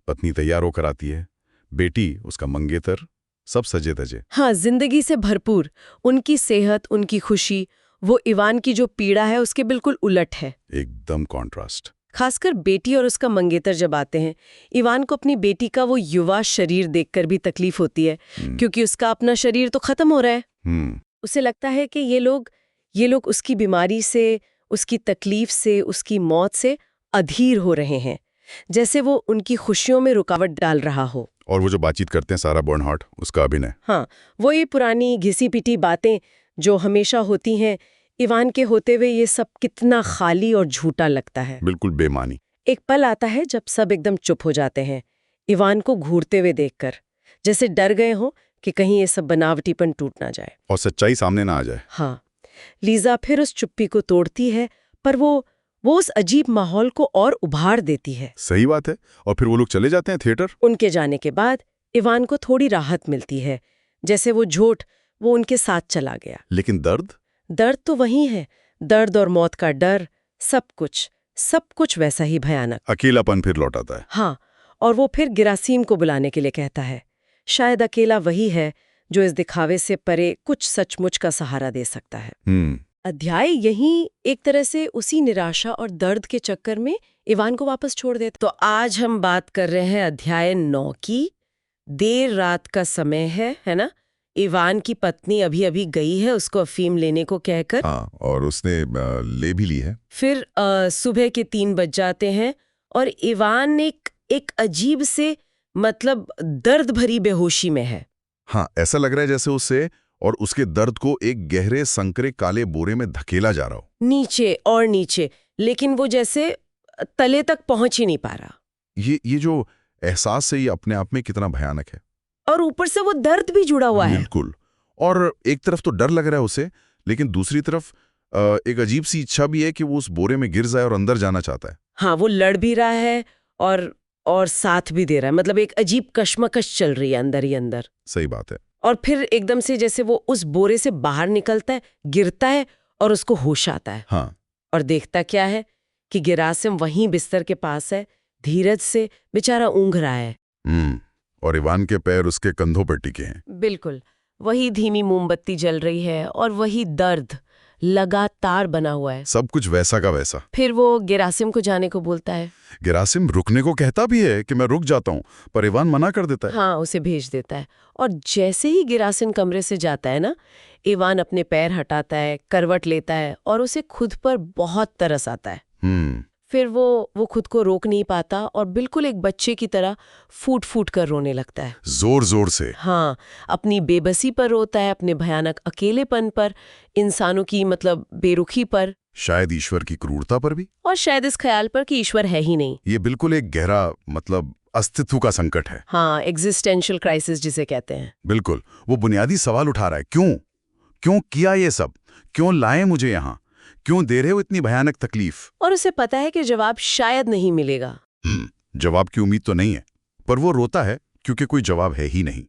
पत्नी तैयार होकर आती है, बेटी, उसका मंगेतर, सब सजे धजे। हाँ, जिंदगी से भरपूर। उनकी सेहत, उनकी खुशी, वो इवान की जो पीड़ा है उसके बिल्कुल उलट है। एकदम कॉन्ट्रास्ट। खासकर बेटी और उसका मंगेतर जब आते हैं, इवान को अपनी बेटी का वो युवा शरीर देखकर भी तकलीफ होती है, क्योंकि उसका अपना शरीर तो खत्म हो रहा है। उसे लगता है कि ये लोग उसकी बीमारी से, उसकी तकलीफ से, उसकी मौत से अधीर हो रहे हैं, जैसे वो उनकी खुशियों में रुकावट डाल रहा हो। और वो जो बातचीत करते हैं सारा बर्नहार्ट, उसका अभिनय। हाँ, वो ये पुरानी घिसी पिटी बातें जो हमेशा होती हैं, इवान के होते हुए ये सब कितना खाली और झूठा लगता है। बिल्कुल बेमानी। एक पल आता है जब सब एकदम चुप हो जाते हैं, इवान को घूरते हुए देखकर, जैसे डर गए हो कि कहीं ये सब बनावटीपन टूट ना जाए और सच्चाई सामने ना आ जाए। हाँ, लीजा फिर उस चुप्पी को तोड़ती है, पर वो उस अजीब माहौल को और उभार देती है। सही बात है। और फिर वो लोग चले जाते हैं थिएटर। उनके जाने के बाद इवान को थोड़ी राहत मिलती है, जैसे वो झूठ वो उनके साथ चला गया। लेकिन दर्द तो वही है। दर्द और मौत का डर, सब कुछ वैसा ही भयानक। अकेलापन फिर लौट आता है। हाँ, और वो फिर गिरासीम को बुलाने के लिए कहता है। शायद अकेला वही है जो इस दिखावे से परे कुछ सचमुच का सहारा दे सकता है। अध्याय यहीं एक तरह से उसी निराशा और दर्द के चक्कर में इवान को वापस छोड़ देता। तो आज हम बात कर रहे हैं अध्याय 9 की। देर रात का समय है ना? इवान की पत्नी अभी अभी गई है उसको अफीम लेने को कहकर। हाँ, और उसने ले भी ली है। फिर सुबह के 3 बज जाते हैं और इवान एक अजीब से, मतलब दर्द भरी बेहोशी में है। हाँ, ऐसा लग रहा है जैसे उसे और उसके दर्द को एक गहरे संकरे काले बोरे में धकेला जा रहा हो। नीचे और नीचे, लेकिन वो जैसे तले तक पहुंच ही नहीं पा रहा। ये जो एहसास है, ये अपने आप में कितना भयानक है। और ऊपर से वो दर्द भी जुड़ा हुआ है। बिल्कुल। और एक तरफ तो डर लग रहा है उसे, लेकिन दूसरी तरफ एक अजीब सी इच्छा भी है कि वो उस बोरे में गिर जाए और अंदर जाना चाहता है। हाँ, वो लड़ भी रहा है और साथ भी दे रहा है। मतलब एक अजीब कश्मकश चल रही है अंदर ही अंदर। सही बात है। और फिर एकदम से जैसे वो उस बोरे से बाहर निकलता है, गिरता है और उसको होश आता है। हाँ। और देखता क्या है कि गिरासिम वहीं बिस्तर के पास है, धीरज से बेचारा ऊँघ रहा है। और इवान के पैर उसके कंधों पर टिके हैं। बिल्कुल, वही धीमी मोमबत्ती जल रही है और वही दर्द, लगातार बना हुआ है। सब कुछ वैसा का वैसा। फिर वो गेरासिम को जाने को बोलता है। गेरासिम रुकने को कहता भी है कि मैं रुक जाता हूँ, पर इवान मना कर देता है। हाँ, उसे भेज देता है। और जैसे ही गेरासिम कमरे से जाता है ना, इवान अपने पैर हटाता है, करवट लेता है और उसे खुद पर बहुत तरस आता है। फिर वो खुद को रोक नहीं पाता और बिल्कुल एक बच्चे की तरह फूट फूट कर रोने लगता है। जोर जोर से। हाँ, अपनी बेबसी पर रोता है, अपने भयानक अकेलेपन पर, इंसानों की मतलब बेरुखी पर, शायद ईश्वर की क्रूरता पर भी, और शायद इस ख्याल पर कि ईश्वर है ही नहीं। ये बिल्कुल एक गहरा मतलब अस्तित्व का संकट है। हाँ, एग्जिस्टेंशियल क्राइसिस जिसे कहते हैं। बिल्कुल, वो बुनियादी सवाल उठा रहा है, क्यों किया ये सब, क्यों लाए मुझे यहाँ, क्यों दे रहे हो इतनी भयानक तकलीफ। और उसे पता है कि जवाब शायद नहीं मिलेगा। जवाब की उम्मीद तो नहीं है, पर वो रोता है क्योंकि कोई जवाब है ही नहीं,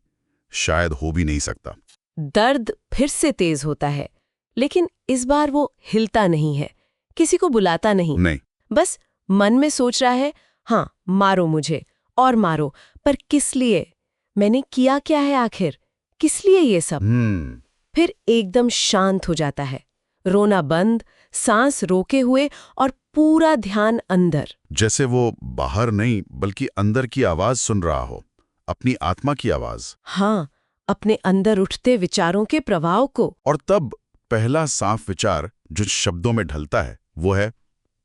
शायद हो भी नहीं सकता। दर्द फिर से तेज होता है, लेकिन इस बार वो हिलता नहीं है, किसी को बुलाता नहीं। बस मन में सोच रहा है, हाँ मारो मुझे और मारो, पर किस लिए? मैंने किया क्या है आखिर? किस लिए ये सब? फिर एकदम शांत हो जाता है, रोना बंद, सांस रोके हुए और पूरा ध्यान अंदर। जैसे वो बाहर नहीं बल्कि अंदर की आवाज सुन रहा हो, अपनी आत्मा की आवाज। हाँ, अपने अंदर उठते विचारों के प्रवाह को। और तब पहला साफ विचार जो शब्दों में ढलता है वो है,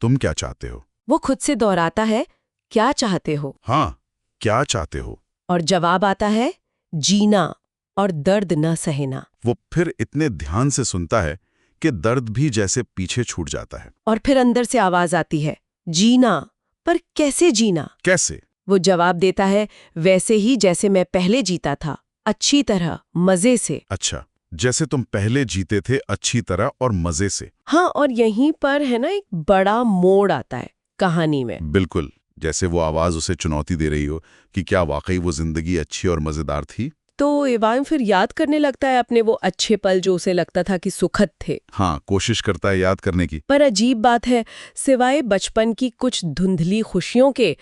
तुम क्या चाहते हो? वो खुद से दोहराता है, क्या चाहते हो? हाँ, क्या चाहते हो? और जवाब आता है, जीना और दर्द न सहना। वो फिर इतने ध्यान से सुनता है कि दर्द भी जैसे पीछे छूट जाता है। और फिर अंदर से आवाज आती है, जीना, पर कैसे जीना? कैसे? वो जवाब देता है, वैसे ही जैसे मैं पहले जीता था, अच्छी तरह, मजे से। अच्छा, जैसे तुम पहले जीते थे, अच्छी तरह और मजे से। हाँ, और यहीं पर है ना एक बड़ा मोड़ आता है कहानी में। बिल्कुल, जैसे वो आवाज उसे चुनौती दे रही हो कि क्या वाकई वो जिंदगी अच्छी और मजेदार थी। तो इवान फिर याद करने लगता है अपने वो अच्छे पल जो उसे लगता था कि सुखद थे। हाँ, कोशिश करता है याद करने की। पर अजीब बात है, सिवाय बचपन की कुछ धुंधली खुशियों के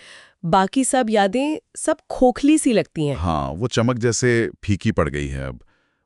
बाकी सब यादें सब खोखली सी लगती हैं। हाँ, वो चमक जैसे फीकी पड़ गई है अब,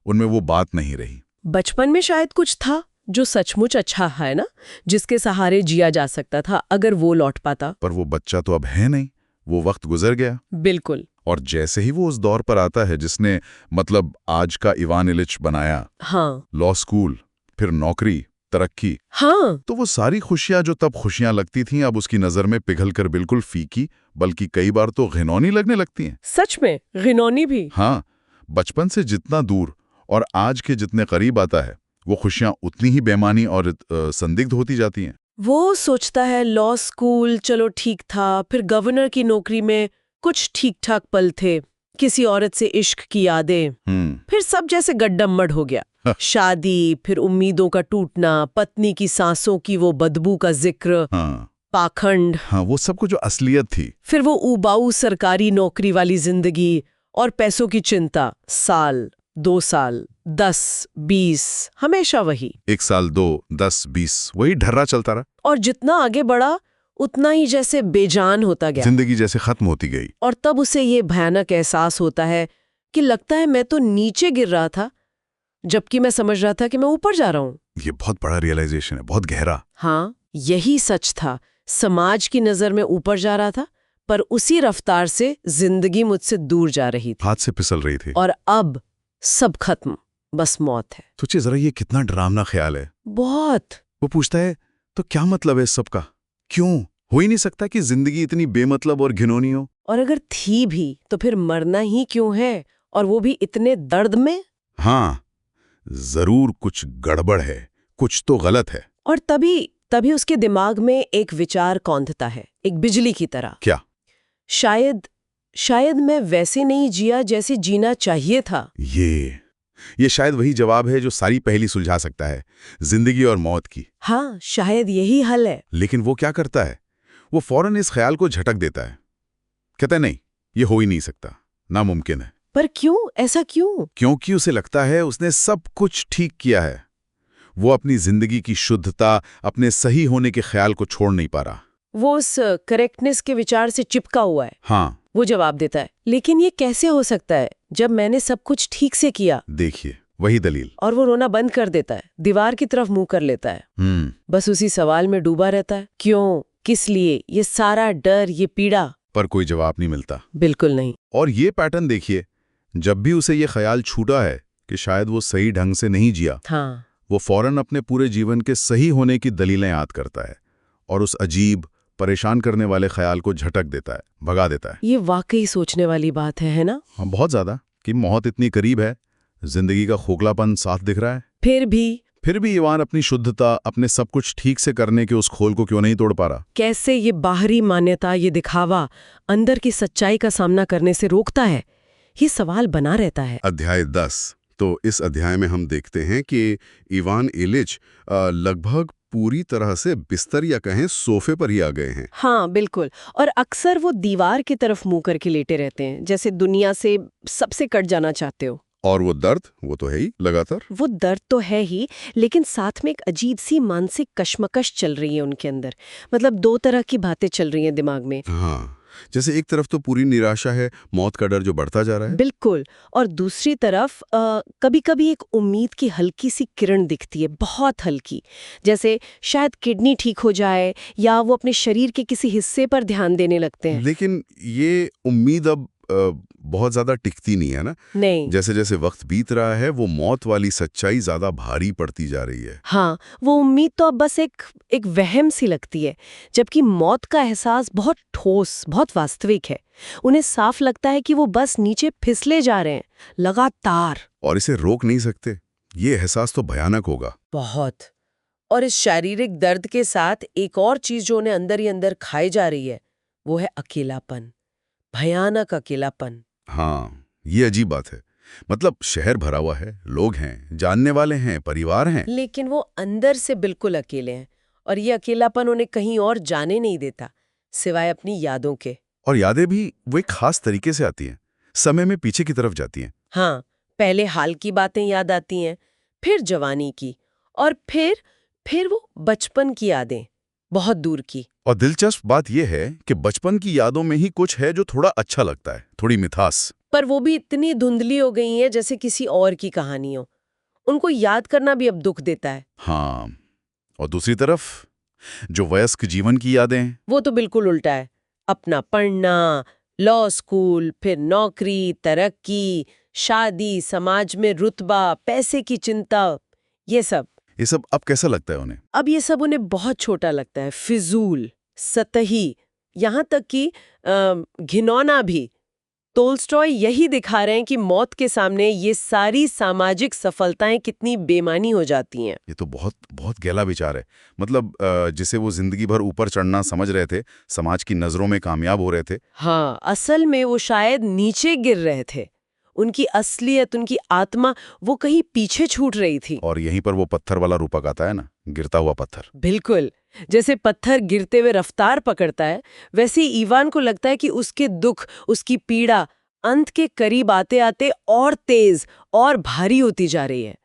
उनमें वो बात नहीं रही। बचपन में शायद कुछ था जो सचमुच अच्छा है ना, जिसके सहारे जिया जा सकता था अगर वो लौट पाता। पर वो बच्चा तो अब है नहीं, वो वक्त गुजर गया। बिल्कुल। और जैसे ही वो उस दौर पर आता है जिसने मतलब आज का इवान इलिच बनाया, हाँ, लॉ स्कूल, फिर नौकरी, तरक्की, हाँ, तो वो सारी खुशियां जो तब खुशियां लगती थीं अब उसकी नजर में पिघलकर बिल्कुल फीकी, बल्कि कई बार तो घिनौनी लगने लगती हैं। सच में घिनौनी भी। हाँ, बचपन से जितना दूर और आज के जितने करीब आता है, वो खुशियां उतनी ही बेमानी और संदिग्ध होती जाती हैं। वो सोचता है लॉ स्कूल चलो ठीक था, फिर गवर्नर की नौकरी में कुछ ठीक ठाक पल थे, किसी औरत से इश्क की यादें, फिर सब जैसे गड्ढमड हो गया। शादी, फिर उम्मीदों का टूटना, पत्नी की सांसों की वो बदबू का जिक्र, पाखंड, हाँ, वो सब कुछ जो असलियत थी। फिर वो उबाऊ सरकारी नौकरी वाली जिंदगी और पैसों की चिंता, साल 2 साल 10 20 हमेशा वही। 1 साल 2 10 20 वही ढर्रा चलता रहा। और जितना आगे बढ़ा उतना ही जैसे बेजान होता गया, जिंदगी जैसे खत्म होती गई। और तब उसे ये भयानक एहसास होता है कि लगता है मैं तो नीचे गिर रहा था जबकि मैं समझ रहा था कि मैं ऊपर जा रहा हूँ। ये बहुत बड़ा रियलाइजेशन है, बहुत गहरा। हाँ, यही सच था। समाज की नजर में ऊपर जा रहा था, पर उसी रफ्तार से जिंदगी मुझसे दूर जा रही थी, हाथ से फिसल रही थी। और अब सब खत्म, बस मौत है। सोचिए जरा, ये कितना डरावना ख्याल है। बहुत। वो पूछता है, तो क्या मतलब है इस सब का? क्यों हो ही नहीं सकता कि जिंदगी इतनी बेमतलब और घिनौनी हो? और अगर थी भी तो फिर मरना ही क्यों है, और वो भी इतने दर्द में? हाँ, जरूर कुछ गड़बड़ है, कुछ तो गलत है। और तभी उसके दिमाग में एक विचार कौंधता है, एक बिजली की तरह। क्या? शायद मैं वैसे नहीं जिया जैसे जीना चाहिए था। ये शायद वही जवाब है जो सारी पहेली सुलझा सकता है, जिंदगी और मौत की। हाँ, शायद यही हल है। लेकिन वो क्या करता है? वो फौरन इस ख्याल को झटक देता है, कहता है नहीं, ये हो ही नहीं सकता, नामुमकिन है। पर क्यों? ऐसा क्यों? क्योंकि उसे लगता है उसने सब कुछ ठीक किया है। वो अपनी जिंदगी की शुद्धता, अपने सही होने के ख्याल को छोड़ नहीं पा रहा। वो उस करेक्टनेस के विचार से चिपका हुआ है। हाँ, वो जवाब देता है, लेकिन ये कैसे हो सकता है जब मैंने सब कुछ ठीक से किया? देखिए, वही दलील। और वो रोना बंद कर देता है, दीवार की तरफ मुंह कर लेता है। बस उसी सवाल में डूबा रहता है, क्यों, किस लिए, ये सारा डर, ये पीड़ा। पर कोई जवाब नहीं मिलता। बिल्कुल नहीं। और ये पैटर्न देखिए, जब भी उसे ये ख्याल छूटा है कि शायद वो सही ढंग से नहीं जिया, हाँ, वो फौरन अपने पूरे जीवन के सही होने की दलीलें याद करता है और उस अजीब, परेशान करने वाले ख्याल को झटक देता है, भगा देता है। ये वाकई सोचने वाली बात है ना? हाँ, बहुत ज्यादा, कि मौत इतनी करीब है, जिंदगी का खोखलापन साफ दिख रहा है, फिर भी इवान अपनी शुद्धता, अपने सब कुछ ठीक से करने के उस खोल को क्यों नहीं तोड़ पा रहा? कैसे ये बाहरी मान्यता, ये दिखावा अंदर की सच्चाई का सामना करने से रोकता है, ये सवाल बना रहता है। अध्याय 10। तो इस अध्याय में हम देखते हैं कि इवान इलिच लगभग पूरी तरह से बिस्तर या कहें सोफे पर ही आ गए हैं। हाँ, बिल्कुल। और अक्सर वो दीवार की तरफ मुंह करके लेटे रहते हैं, जैसे दुनिया से सबसे कट जाना चाहते हो। और वो दर्द, वो तो है ही लगातार। वो दर्द तो है ही, लेकिन साथ में एक अजीब सी मानसिक कश्मकश चल रही है उनके अंदर। मतलब दो तरह की बातें चल रही हैं दिमाग में। हाँ, जैसे एक तरफ तो पूरी निराशा है, मौत का डर जो बढ़ता जा रहा है। बिल्कुल। और दूसरी तरफ कभी-कभी एक उम्मीद की हल्की सी किरण दिखती है, बहुत हल्की, जैसे शायद किडनी ठीक हो जाए या वो अपने शरीर के किसी हिस्से पर ध्यान देने लगते हैं। लेकिन ये उम्मीद अब बहुत ज्यादा टिकती नहीं है ना। नहीं। जैसे जैसे वक्त बीत रहा है, वो मौत वाली सच्चाई ज्यादा भारी पड़ती जा रही है। हाँ, वो उम्मीद तो अब बस एक वहम सी लगती है, जबकि मौत का एहसास बहुत ठोस, बहुत वास्तविक है। उन्हें साफ लगता है कि वो बस नीचे फिसले जा रहे हैं, लगातार। और इसे रोक नहीं सकते। ये एहसास तो भयानक होगा। बहुत। और इस शारीरिक दर्द के साथ एक और चीज जो उन्हें अंदर ही अंदर खाई जा रही है, वो है अकेलापन, भयानक अकेलापन। हाँ, ये अजीब बात है। मतलब शहर भरा हुआ है, लोग हैं, जानने वाले हैं, परिवार हैं, लेकिन वो अंदर से बिल्कुल अकेले हैं, और ये अकेलापन उन्हें कहीं और जाने नहीं देता, सिवाय अपनी यादों के। और यादें भी वो एक खास तरीके से आती हैं, समय में पीछे की तरफ जाती हैं। हाँ, पहले हाल की बातें याद आती हैं, फिर जवानी की, और फिर वो बचपन की यादें, बहुत दूर की। और दिलचस्प बात यह है कि बचपन की यादों में ही कुछ है जो थोड़ा अच्छा लगता है, थोड़ी मिठास। पर वो भी इतनी धुंधली हो गई है जैसे किसी और की कहानी हो। उनको याद करना भी अब दुख देता है। हाँ, और दूसरी तरफ जो वयस्क जीवन की यादें हैं, वो तो बिल्कुल उल्टा है। अपना पढ़ना, लॉ स्कूल, फिर नौकरी, तरक्की, शादी, समाज में रुतबा, पैसे की चिंता, ये सब अब कैसा लगता है उन्हें? अब ये सब उन्हें बहुत छोटा लगता है, फिजूल, सतही, यहाँ तक कि घिनौना भी। टोल्स्टॉय यही दिखा रहे हैं कि मौत के सामने ये सारी सामाजिक सफलताएं कितनी बेमानी हो जाती हैं। ये तो बहुत बहुत गहरा विचार है। मतलब जिसे वो जिंदगी भर ऊपर चढ़ना समझ रहे थे, समाज की नजरों में कामयाब हो रहे थे, हाँ, असल में वो शायद नीचे गिर रहे थे। उनकी असलियत, उनकी आत्मा, वो कहीं पीछे छूट रही थी। और यहीं पर वो पत्थर वाला रूपक आता है ना, गिरता हुआ पत्थर। बिल्कुल। जैसे पत्थर गिरते हुए रफ्तार पकड़ता है, वैसे ही इवान को लगता है कि उसके दुख, उसकी पीड़ा अंत के करीब आते आते और तेज और भारी होती जा रही है।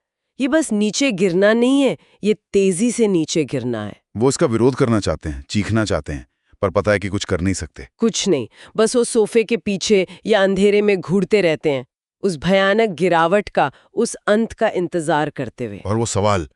ये बस नीचे गिरना नहीं है, ये तेजी से नीचे गिरना है। वो इसका विरोध करना चाहते हैं, चीखना चाहते हैं, पर पता है कि कुछ कर नहीं सकते। कुछ नहीं, बस वो सोफे के पीछे या अंधेरे में घूरते रहते हैं, उस भयानक गिरावट का, उस अंत का इंतजार करते हुए। और वो सवाल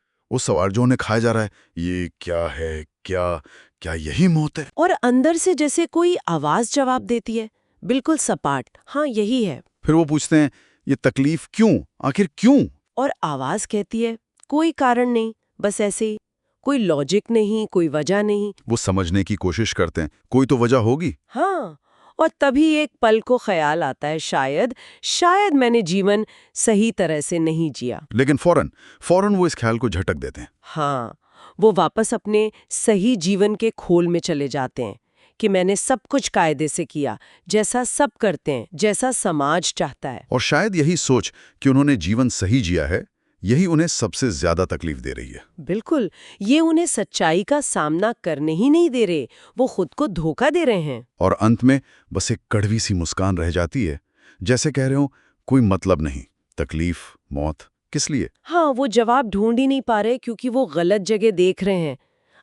जो उन्हें खाया जा रहा है, ये क्या है, क्या यही मौत है? और अंदर से जैसे कोई आवाज जवाब देती है, बिल्कुल सपाट, हाँ यही है। फिर वो पूछते हैं, ये तकलीफ क्यों, आखिर क्यों? और आवाज कहती है, कोई कारण नहीं, बस ऐसे ही, कोई लॉजिक नहीं, कोई वजह नहीं। वो समझने की कोशिश करते हैं, कोई तो वजह होगी। हाँ, और तभी एक पल को ख्याल आता है, शायद मैंने जीवन सही तरह से नहीं जिया। लेकिन फौरन वो इस ख्याल को झटक देते हैं। हाँ, वो वापस अपने सही जीवन के खोल में चले जाते हैं कि मैंने सब कुछ कायदे से किया, जैसा सब करते हैं, जैसा समाज चाहता है। और शायद यही सोच कि उन्होंने जीवन सही जिया है, यही उन्हें सबसे ज्यादा तकलीफ दे रही है। बिल्कुल, ये उन्हें सच्चाई का सामना करने ही नहीं दे रहे, वो खुद को धोखा दे रहे हैं। और अंत में बस एक कड़वी सी मुस्कान रह जाती है, जैसे कह रहे हो कोई मतलब नहीं, तकलीफ, मौत किस लिए? हाँ, वो जवाब ढूंढ ही नहीं पा रहे क्योंकि वो गलत जगह देख रहे हैं,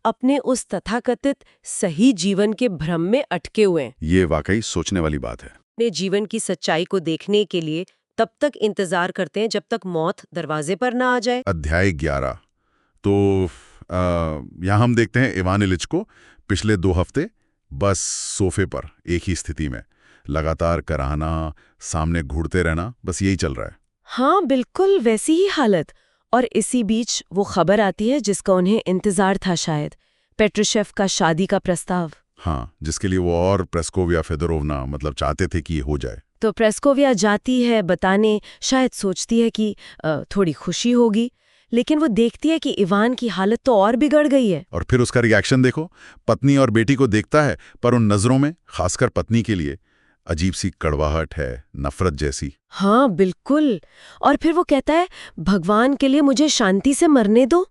अपने उस तथाकथित सही जीवन के भ्रम में अटके हुए हैं। ये वाकई सोचने वाली बात है। अपने जीवन की सच्चाई को देखने के लिए तब तक इंतजार करते हैं जब तक मौत दरवाजे पर ना आ जाए। अध्याय 11। तो यहाँ हम देखते हैं इवान इलिच को पिछले 2 हफ्ते बस सोफे पर एक ही स्थिति में लगातार कराहना, सामने घूरते रहना, बस यही चल रहा है। हाँ, बिल्कुल वैसी ही हालत। और इसी बीच वो खबर आती है जिसका उन्हें इंतजार था, शायद पेट्रुशेव का शादी का प्रस्ताव। हाँ, जिसके लिए वो और प्रेस्कोविया फेदोरोवना मतलब चाहते थे कि ये हो जाए। तो प्रेस्कोविया जाती है बताने, शायद सोचती है कि थोड़ी खुशी होगी, लेकिन वो देखती है कि इवान की हालत तो और बिगड़ गई है। और फिर उसका रिएक्शन देखो, पत्नी और बेटी को देखता है, पर उन नजरों में, खासकर पत्नी के लिए, अजीब सी कड़वाहट है, नफरत जैसी। हाँ बिल्कुल। और फिर वो कहता है, भगवान के लिए मुझे शांति से मरने दो।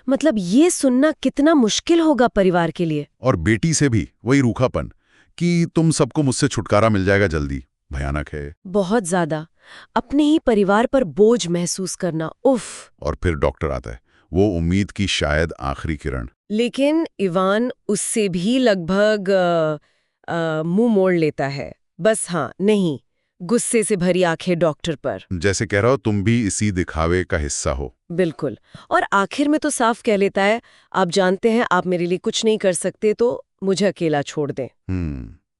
मतलब ये सुनना कितना मुश्किल होगा परिवार के लिए। और बेटी से भी वही रूखापन कि तुम सबको मुझसे छुटकारा मिल जाएगा जल्दी, भयानक है। बहुत ज्यादा। अपने ही परिवार पर बोझ महसूस करना, उफ। और फिर डॉक्टर आता है, वो उम्मीद की शायद आखिरी किरण। लेकिन इवान उससे भी लगभग मुंह मोड़ लेता है। बस हाँ नहीं, गुस्से से भरी आंखें डॉक्टर पर। जैसे कह रहा हो तुम भी इसी दिखावे का हिस्सा हो। बिल्कुल। और आखिर में तो साफ कह लेता है, आप जानते हैं आप मेरे लिए कुछ नहीं कर सकते, तो मुझे अकेला छोड़ दें।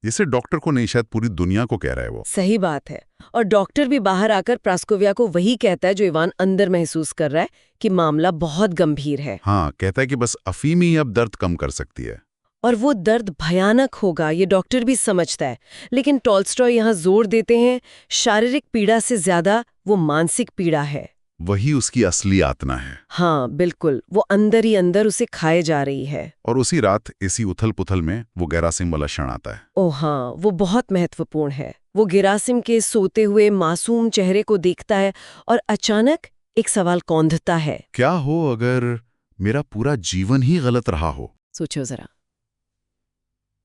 इसे डॉक्टर को नहीं, शायद पूरी दुनिया को कह रहा है वो। सही बात है। और डॉक्टर भी बाहर आकर प्रास्कोविया को वही कहता है जो इवान अंदर महसूस कर रहा है, कि मामला बहुत गंभीर है। हाँ, कहता है कि बस अफीम ही अब दर्द कम कर सकती है। और वो दर्द भयानक होगा, ये डॉक्टर भी समझता है। लेकिन टॉल्स्टॉय यहाँ जोर देते हैं, शारीरिक पीड़ा से ज्यादा वो मानसिक पीड़ा है। वही उसकी असली यातना है। हाँ बिल्कुल, वो अंदर ही अंदर उसे खाए जा रही है। और उसी रात इसी उथल पुथल में वो गेरासिम वाला क्षण आता है। ओह हाँ, वो बहुत महत्वपूर्ण है। वो गेरासिम के सोते हुए मासूम चेहरे को देखता है और अचानक एक सवाल कौंधता है। क्या हो अगर मेरा पूरा जीवन ही गलत रहा हो? सोचो जरा,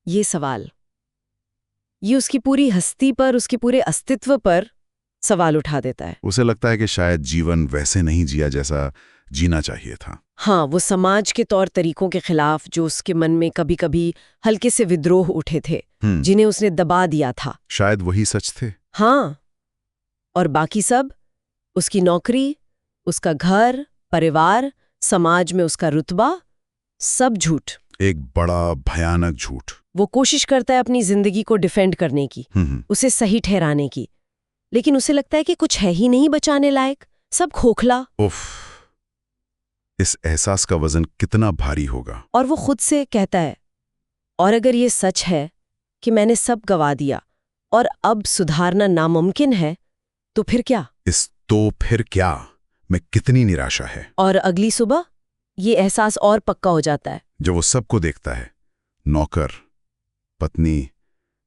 ये सवाल, ये उसकी पूरी हस्ती पर, उसके पूरे अस्तित्व पर सवाल उठा देता है। उसे लगता है कि शायद जीवन वैसे नहीं जिया जैसा जीना चाहिए था। हाँ, वो समाज के तौर तरीकों के खिलाफ जो उसके मन में कभी कभी हल्के से विद्रोह उठे थे, जिन्हें उसने दबा दिया था। शायद वही सच थे। हाँ, और बाकी सब, उसकी नौकरी, उसका घर, परिवार, समाज में उसका रुतबा, सब झूठ। एक बड़ा भयानक झूठ। वो कोशिश करता है अपनी जिंदगी को डिफेंड करने की, उसे सही ठहराने की, लेकिन उसे लगता है कि कुछ है ही नहीं बचाने लायक, सब खोखला। उफ, इस एहसास का वजन कितना भारी होगा। और वो खुद से कहता है, और अगर ये सच है कि मैंने सब गवा दिया और अब सुधारना नामुमकिन है, तो फिर क्या? तो फिर क्या में कितनी निराशा है। और अगली सुबह ये एहसास और पक्का हो जाता है जब वो सबको देखता है, नौकर, पत्नी,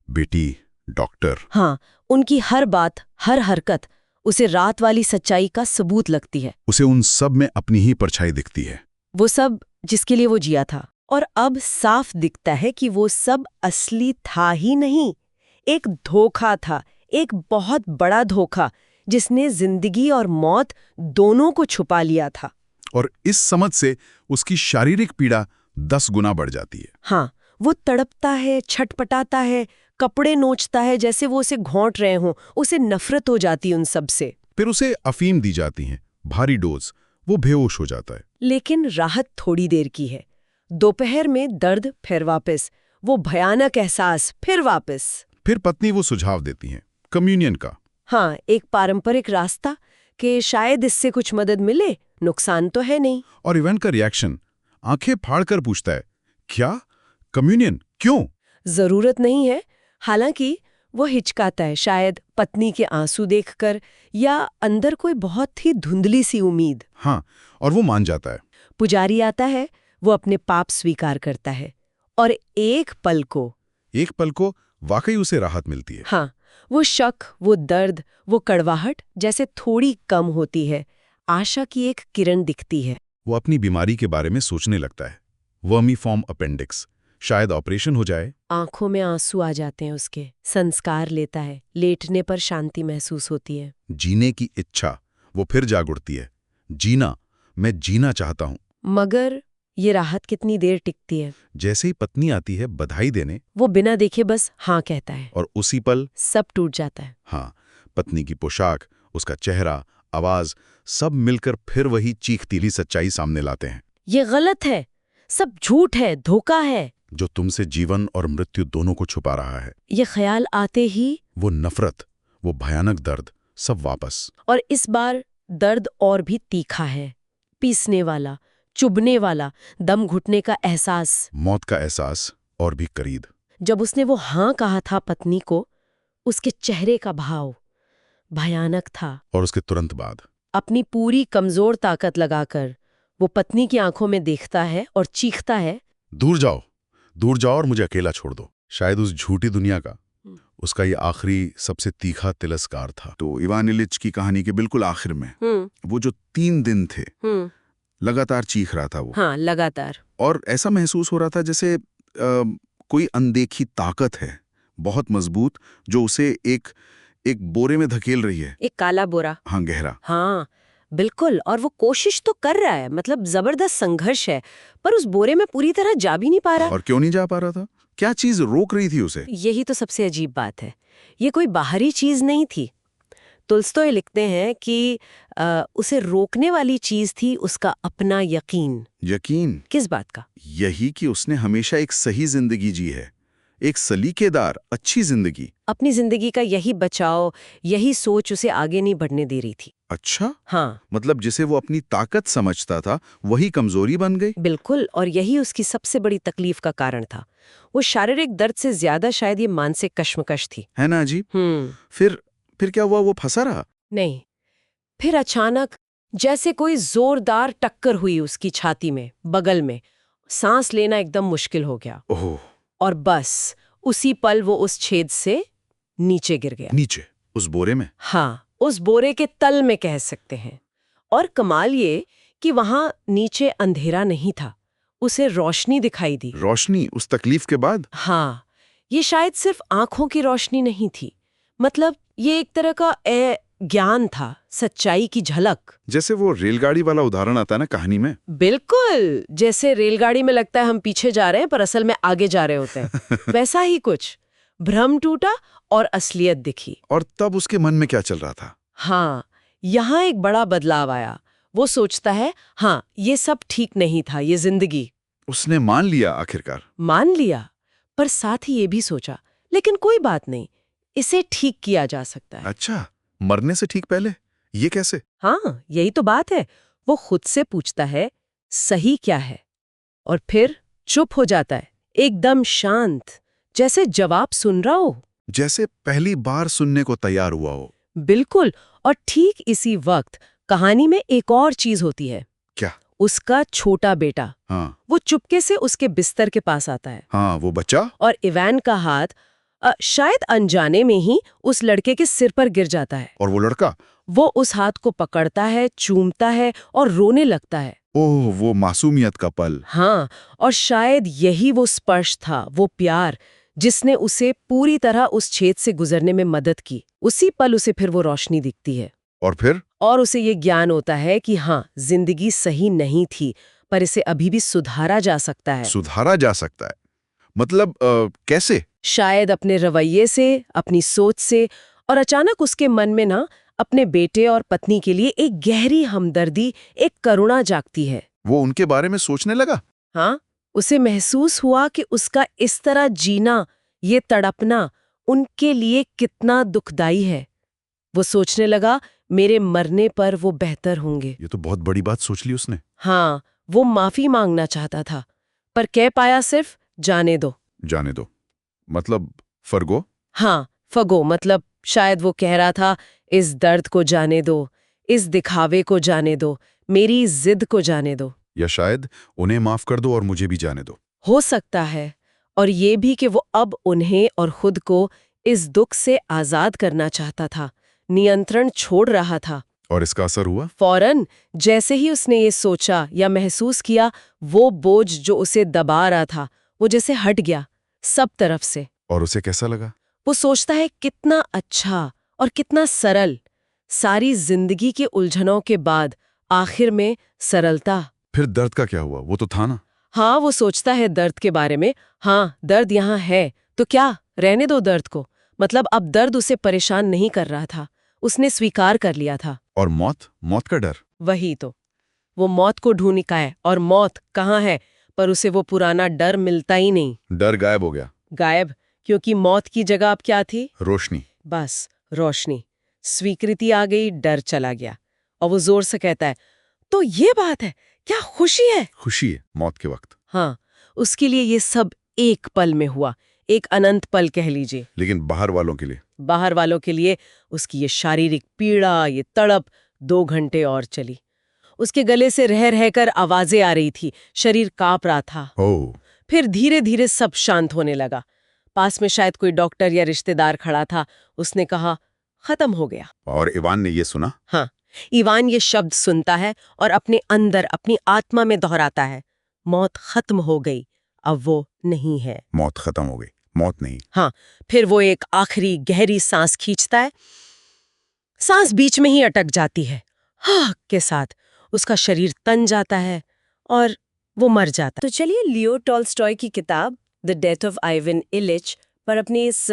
बेटी, डॉक्टर। हाँ, उनकी हर बात, हर हरकत उसे रात वाली सच्चाई का सबूत लगती है। उसे उन सब में अपनी ही परछाई दिखती है। वो सब जिसके लिए वो जिया था। और अब साफ दिखता है कि वो सब असली था ही नहीं, एक धोखा था, एक बहुत बड़ा धोखा जिसने जिंदगी और मौत दोनों को छुपा लिया था। और इस समझ से उसकी शारीरिक पीड़ा 10 गुना बढ़ जाती है। हाँ, वो तड़पता है, छटपटाता है, कपड़े नोचता है जैसे वो उसे घोंट रहे हों, उसे नफरत हो जाती उन सब से। फिर उसे अफीम दी जाती है, भारी डोज, वो बेहोश हो जाता है। लेकिन राहत थोड़ी देर की है। दोपहर में दर्द फिर वापस, वो भयानक एहसास फिर वापस। फिर पत्नी वो सुझाव देती हैं, कम्युनियन का। हाँ, एक पारंपरिक रास्ता कि शायद इससे कुछ मदद मिले, नुकसान तो है नहीं। और इवान का रिएक्शन आंखें फाड़कर पूछता है, क्या कम्युनियन, क्यों? जरूरत नहीं है। हालांकि वो हिचकाता है, शायद पत्नी के आंसू देखकर या अंदर कोई बहुत ही धुंधली सी उम्मीद। हाँ, और वो मान जाता है। पुजारी आता है, वो अपने पाप स्वीकार करता है और एक पल को वाकई उसे राहत मिलती है। हाँ, वो शक, वो दर्द, वो कड़वाहट जैसे थोड़ी कम होती है, आशा की एक किरण दिखती है। वो अपनी बीमारी के बारे में सोचने लगता है, वर्मीफॉर्म अपेंडिक्स, शायद ऑपरेशन हो जाए। आंखों में आंसू आ जाते हैं उसके, संस्कार लेता है, लेटने पर शांति महसूस होती है। जीने की इच्छा वो फिर जाग उठती है, जीना, मैं जीना चाहता हूं। मगर ये राहत कितनी देर टिकती है? जैसे ही पत्नी आती है बधाई देने, वो बिना देखे बस हाँ कहता है और उसी पल सब टूट जाता है। हाँ, पत्नी की पोशाक उसका चेहरा, आवाज, सब मिलकर फिर वही चीखतीली सच्चाई सामने लाते हैं। ये गलत है, सब झूठ है, धोखा है। जो तुमसे जीवन और मृत्यु दोनों को छुपा रहा है। ये ख्याल आते ही वो नफरत, वो भयानक दर्द, सब वापस। और इस बार दर्द और भी तीखा है, पीसने वाला, चुभने वाला, दम घुटने का एहसास। मौत का एहसास और भी करीब। जब उसने वो हाँ कहा था पत्नी को, उसके चेहरे का भाव भयानक था। और उसके तुरंत बाद अपनी पूरी कमजोर ताकत लगाकर वो पत्नी की आंखों में देखता है और चीखता है, दूर जाओ और मुझे अकेला छोड़ दो। शायद उस झूठी दुनिया का उसका ये आखिरी सबसे तीखा तिरस्कार था। तो इवान इलिच की कहानी के बिल्कुल आखिर में वो जो 3 दिन थे, लगातार चीख रहा था वो। हाँ, लगातार। और ऐसा महसूस हो रहा था जैसे कोई अनदेखी ताकत है, बहुत मजबूत, जो उसे एक बोरे में धकेल रही है। एक काला बोरा। हाँ, गहरा। हाँ बिल्कुल। और वो कोशिश तो कर रहा है, मतलब जबरदस्त संघर्ष है, पर उस बोरे में पूरी तरह जा भी नहीं पा रहा। और क्यों नहीं जा पा रहा था? क्या चीज रोक रही थी उसे? यही तो सबसे अजीब बात है। ये कोई बाहरी चीज नहीं थी। तुल्स्तोय लिखते हैं कि उसे रोकने वाली चीज थी उसका अपना यकीन। यकीन? किस बात का? यही कि उसने हमेशा एक सही जिंदगी जी है, एक सलीकेदार अच्छी जिंदगी। अपनी जिंदगी का यही बचाव, यही सोच उसे आगे नहीं बढ़ने दे रही थी। अच्छा, हाँ मतलब जिसे वो अपनी ताकत समझता था वही कमजोरी बन गई। बिल्कुल। और यही उसकी सबसे बड़ी तकलीफ का कारण था। वो शारीरिक दर्द से ज्यादा शायद ये मानसिक कश्मकश थी। है ना अजीब? फिर क्या हुआ? वो फंसा रहा? नहीं, फिर अचानक जैसे कोई जोरदार टक्कर हुई उसकी छाती में, बगल में। सांस लेना एकदम मुश्किल हो गया। ओह। और बस उसी पल वो उस छेद से नीचे गिर गया। नीचे? उस बोरे में? हाँ, उस बोरे के तल में कह सकते हैं। और कमाल ये कि वहां नीचे अंधेरा नहीं था, उसे रोशनी दिखाई दी। रोशनी उस तकलीफ के बाद? हाँ, ये शायद सिर्फ आंखों की रोशनी नहीं थी, मतलब ये एक तरह का ज्ञान था, सच्चाई की झलक। जैसे वो रेलगाड़ी वाला उदाहरण आता है ना कहानी में। बिल्कुल, जैसे रेलगाड़ी में लगता है हम पीछे जा रहे हैं पर असल में आगे जा रहे होते हैं। वैसा ही कुछ। भ्रम टूटा और असलियत दिखी। और तब उसके मन में क्या चल रहा था? हाँ, यहाँ एक बड़ा बदलाव आया। वो सोचता है, हाँ, ये सब ठीक नहीं था, ये जिंदगी। उसने मान लिया आखिरकार। मान लिया, पर साथ ही ये भी सोचा, लेकिन कोई बात नहीं, इसे ठीक किया जा सकता है। अच्छा, मरने से ठीक पहले? ये कैसे? हाँ, यही तो बात है। वो खुद से पूछता है, सही क्या है? और फिर चुप हो जाता है, एकदम शांत, जैसे जवाब सुन रहा हो। जैसे पहली बार सुनने को तैयार हुआ हो। बिल्कुल। और ठीक इसी वक्त कहानी में एक और चीज होती है। क्या? उसका छोटा बेटा। हाँ। वो चुपके से उसके बिस्तर के पास आता है। हाँ, वो बच्चा। और इवान का हाथ शायद अनजाने में ही उस लड़के के सिर पर गिर जाता है। और वो लड़का? वो उस हाथ को पकड़ता है, चूमता है और रोने लगता है। ओह, वो मासूमियत का पल। हाँ, और शायद यही वो स्पर्श था, वो प्यार, जिसने उसे पूरी तरह उस छेद से गुजरने में मदद की। उसी पल उसे फिर वो रोशनी दिखती है। और फिर? और उसे ये ज्ञान होता है कि हाँ, जिंदगी सही नहीं थी, पर इसे अभी भी सुधारा जा सकता है। सुधारा जा सकता है? मतलब कैसे? शायद अपने रवैये से, अपनी सोच से। और अचानक उसके मन में ना अपने बेटे और पत्नी के लिए एक गहरी हमदर्दी, एक करुणा जागती है। वो उनके बारे में सोचने लगा? हाँ, उसे महसूस हुआ कि उसका इस तरह जीना, ये तड़पना उनके लिए कितना दुखदाई है। वो सोचने लगा, मेरे मरने पर वो बेहतर होंगे। ये तो बहुत बड़ी बात सोच ली उसने। हाँ, वो माफी मांगना चाहता था, पर कह पाया सिर्फ, जाने दो। जाने दो मतलब फर्गो? हाँ, फगो, मतलब शायद वो कह रहा था, इस दर्द को जाने दो, इस दिखावे को जाने दो, मेरी जिद को जाने दो। या शायद उन्हें माफ कर दो और मुझे भी जाने दो। हो सकता है। और ये भी कि वो अब उन्हें और खुद को इस दुख से आजाद करना चाहता था, नियंत्रण छोड़ रहा था। और इसका असर हुआ? फौरन जैसे ही उसने ये सोचा या महसूस किया, वो बोझ जो उसे दबा रहा था, वो जैसे हट गया सब तरफ से। और उसे कैसा लगा? वो सोचता है, कितना अच्छा और कितना सरल। सारी जिंदगी के उलझनों के बाद आखिर में सरलता। फिर दर्द का क्या हुआ? वो तो था ना। हाँ, वो सोचता है दर्द के बारे में। हाँ, दर्द यहाँ है तो क्या, रहने दो दर्द को। मतलब अब दर्द उसे परेशान नहीं कर रहा था, उसने स्वीकार कर लिया था। और मौत का डर। वही तो, वो मौत को ढूंढ निकाय और मौत कहाँ है, पर उसे वो पुराना डर मिलता ही नहीं। डर गायब हो गया। गायब, क्योंकि मौत की जगह अब क्या थी? रोशनी। बस रोशनी। स्वीकृति आ गई, डर चला गया। और वो जोर से कहता है, तो ये बात है, क्या खुशी है? खुशी है मौत के वक्त। हाँ, उसके लिए ये सब एक पल में हुआ, एक अनंत पल कह लीजिए। लेकिन बाहर वालों के लिए? बाहर वालों के लिए उसकी ये शारीरिक पीड़ा, ये तड़प 2 घंटे और चली। उसके गले से रह रहकर आवाजें आ रही थी, शरीर कांप रहा था। ओह। फिर धीरे धीरे सब शांत होने लगा। पास में शायद कोई डॉक्टर या रिश्तेदार खड़ा था। उसने कहा, खत्म हो गया। और इवान ने ये सुना? हाँ, इवान ये शब्द सुनता है और अपने अंदर, अपनी आत्मा में दोहराता है, मौत खत्म हो गई, अब वो नहीं है। मौत खत्म हो गई, मौत नहीं। हाँ, फिर वो एक आखिरी गहरी सांस खींचता है। सांस बीच में ही अटक जाती है। हाँ के साथ उसका शरीर तन जाता है और वो मर जाता है। तो चलिए लियो टॉल्स्टॉय की किताब the death of Ivan Ilyich पर अपनी इस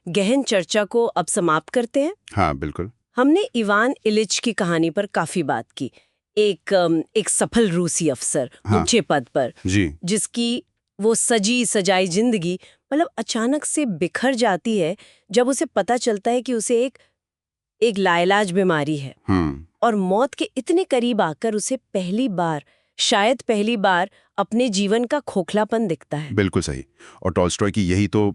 गहन चर्चा को अब समाप्त करते हैं। हाँ बिल्कुल। हमने इवान इलिच की कहानी पर काफी बात की। एक सफल रूसी अफसर, हाँ। ऊंचे पद पर, जी। जिसकी वो सजी सजाई जिंदगी मतलब अचानक से बिखर जाती है जब उसे पता चलता है कि उसे एक लाइलाज बीमारी है। और मौत के इतने करीब आकर उसे शायद पहली बार अपने जीवन का खोखलापन दिखता है। बिल्कुल सही। और टॉल्स्टॉय की यही तो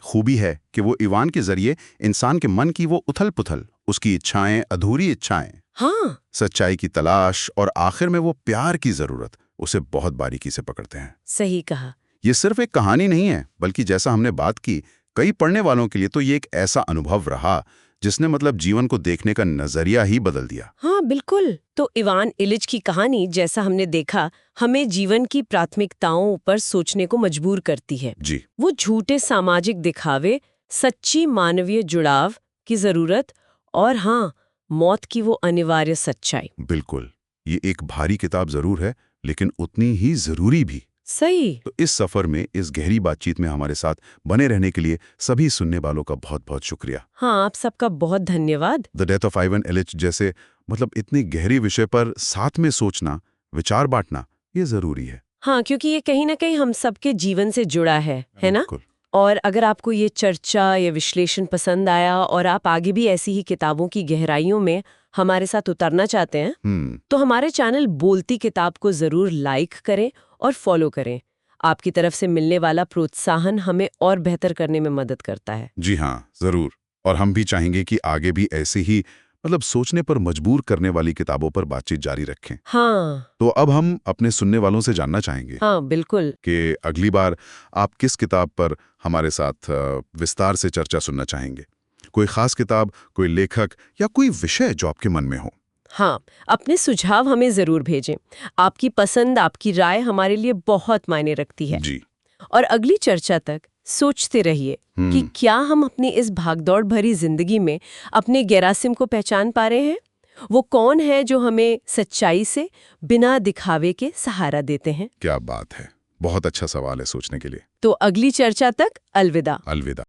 खूबी है कि वो इवान के जरिए इंसान के मन की वो उथल-पुथल, उसकी इच्छाएं, अधूरी इच्छाएं, हाँ, सच्चाई की तलाश और आखिर में वो प्यार की जरूरत, उसे बहुत बारीकी से पकड़ते हैं। सही कहा। ये सिर्फ एक कहानी नहीं है, बल्कि जैसा हमने बात की, कई पढ़ने वालों के लिए तो ये एक ऐसा अनुभव रहा जिसने मतलब जीवन को देखने का नजरिया ही बदल दिया। हाँ बिल्कुल। तो इवान इलिच की कहानी, जैसा हमने देखा, हमें जीवन की प्राथमिकताओं पर सोचने को मजबूर करती है। जी। वो झूठे सामाजिक दिखावे, सच्ची मानवीय जुड़ाव की जरूरत और हाँ, मौत की वो अनिवार्य सच्चाई। बिल्कुल। ये एक भारी किताब जरूर है, लेकिन उतनी ही जरूरी भी। सही। तो इस सफर में, इस गहरी बातचीत में हमारे साथ बने रहने के लिए सभी सुनने वालों का बहुत बहुत शुक्रिया। हाँ, आप सबका बहुत धन्यवाद। The death of Ivan Ilyich जैसे मतलब इतनी गहरी विषय पर साथ में सोचना, विचार बांटना, ये जरूरी है। हाँ, क्योंकि ये कहीं ना कहीं हम सबके जीवन से जुड़ा है ना? बिल्कुल। और अगर आपको ये चर्चा या विश्लेषण पसंद आया और आप आगे भी ऐसी ही किताबों की गहराइयों में हमारे साथ उतरना चाहते हैं, तो हमारे चैनल बोलती किताब को जरूर लाइक करें और फॉलो करें। आपकी तरफ से मिलने वाला प्रोत्साहन हमें और बेहतर करने में मदद करता है। जी हाँ, जरूर। और हम भी चाहेंगे कि आगे भी ऐसे ही मतलब सोचने पर मजबूर करने वाली किताबों पर बातचीत जारी रखें। हाँ। तो अब हम अपने सुनने वालों से जानना चाहेंगे। हाँ बिल्कुल। कि अगली बार आप किस किताब पर हमारे साथ विस्तार से चर्चा सुनना चाहेंगे। कोई खास किताब, कोई लेखक या कोई विषय जो आपके मन में हो। हाँ, अपने सुझाव हमें जरूर भेजें। आपकी पसंद, आपकी राय हमारे लिए बहुत मायने रखती है। जी। और अगली चर्चा तक सोचते रहिए कि क्या हम अपनी इस भागदौड़ भरी जिंदगी में अपने गेरासिम को पहचान पा रहे हैं? वो कौन है जो हमें सच्चाई से, बिना दिखावे के सहारा देते हैं? क्या बात है, बहुत अच्छा सवाल है सोचने के लिए। तो अगली चर्चा तक अलविदा। अलविदा।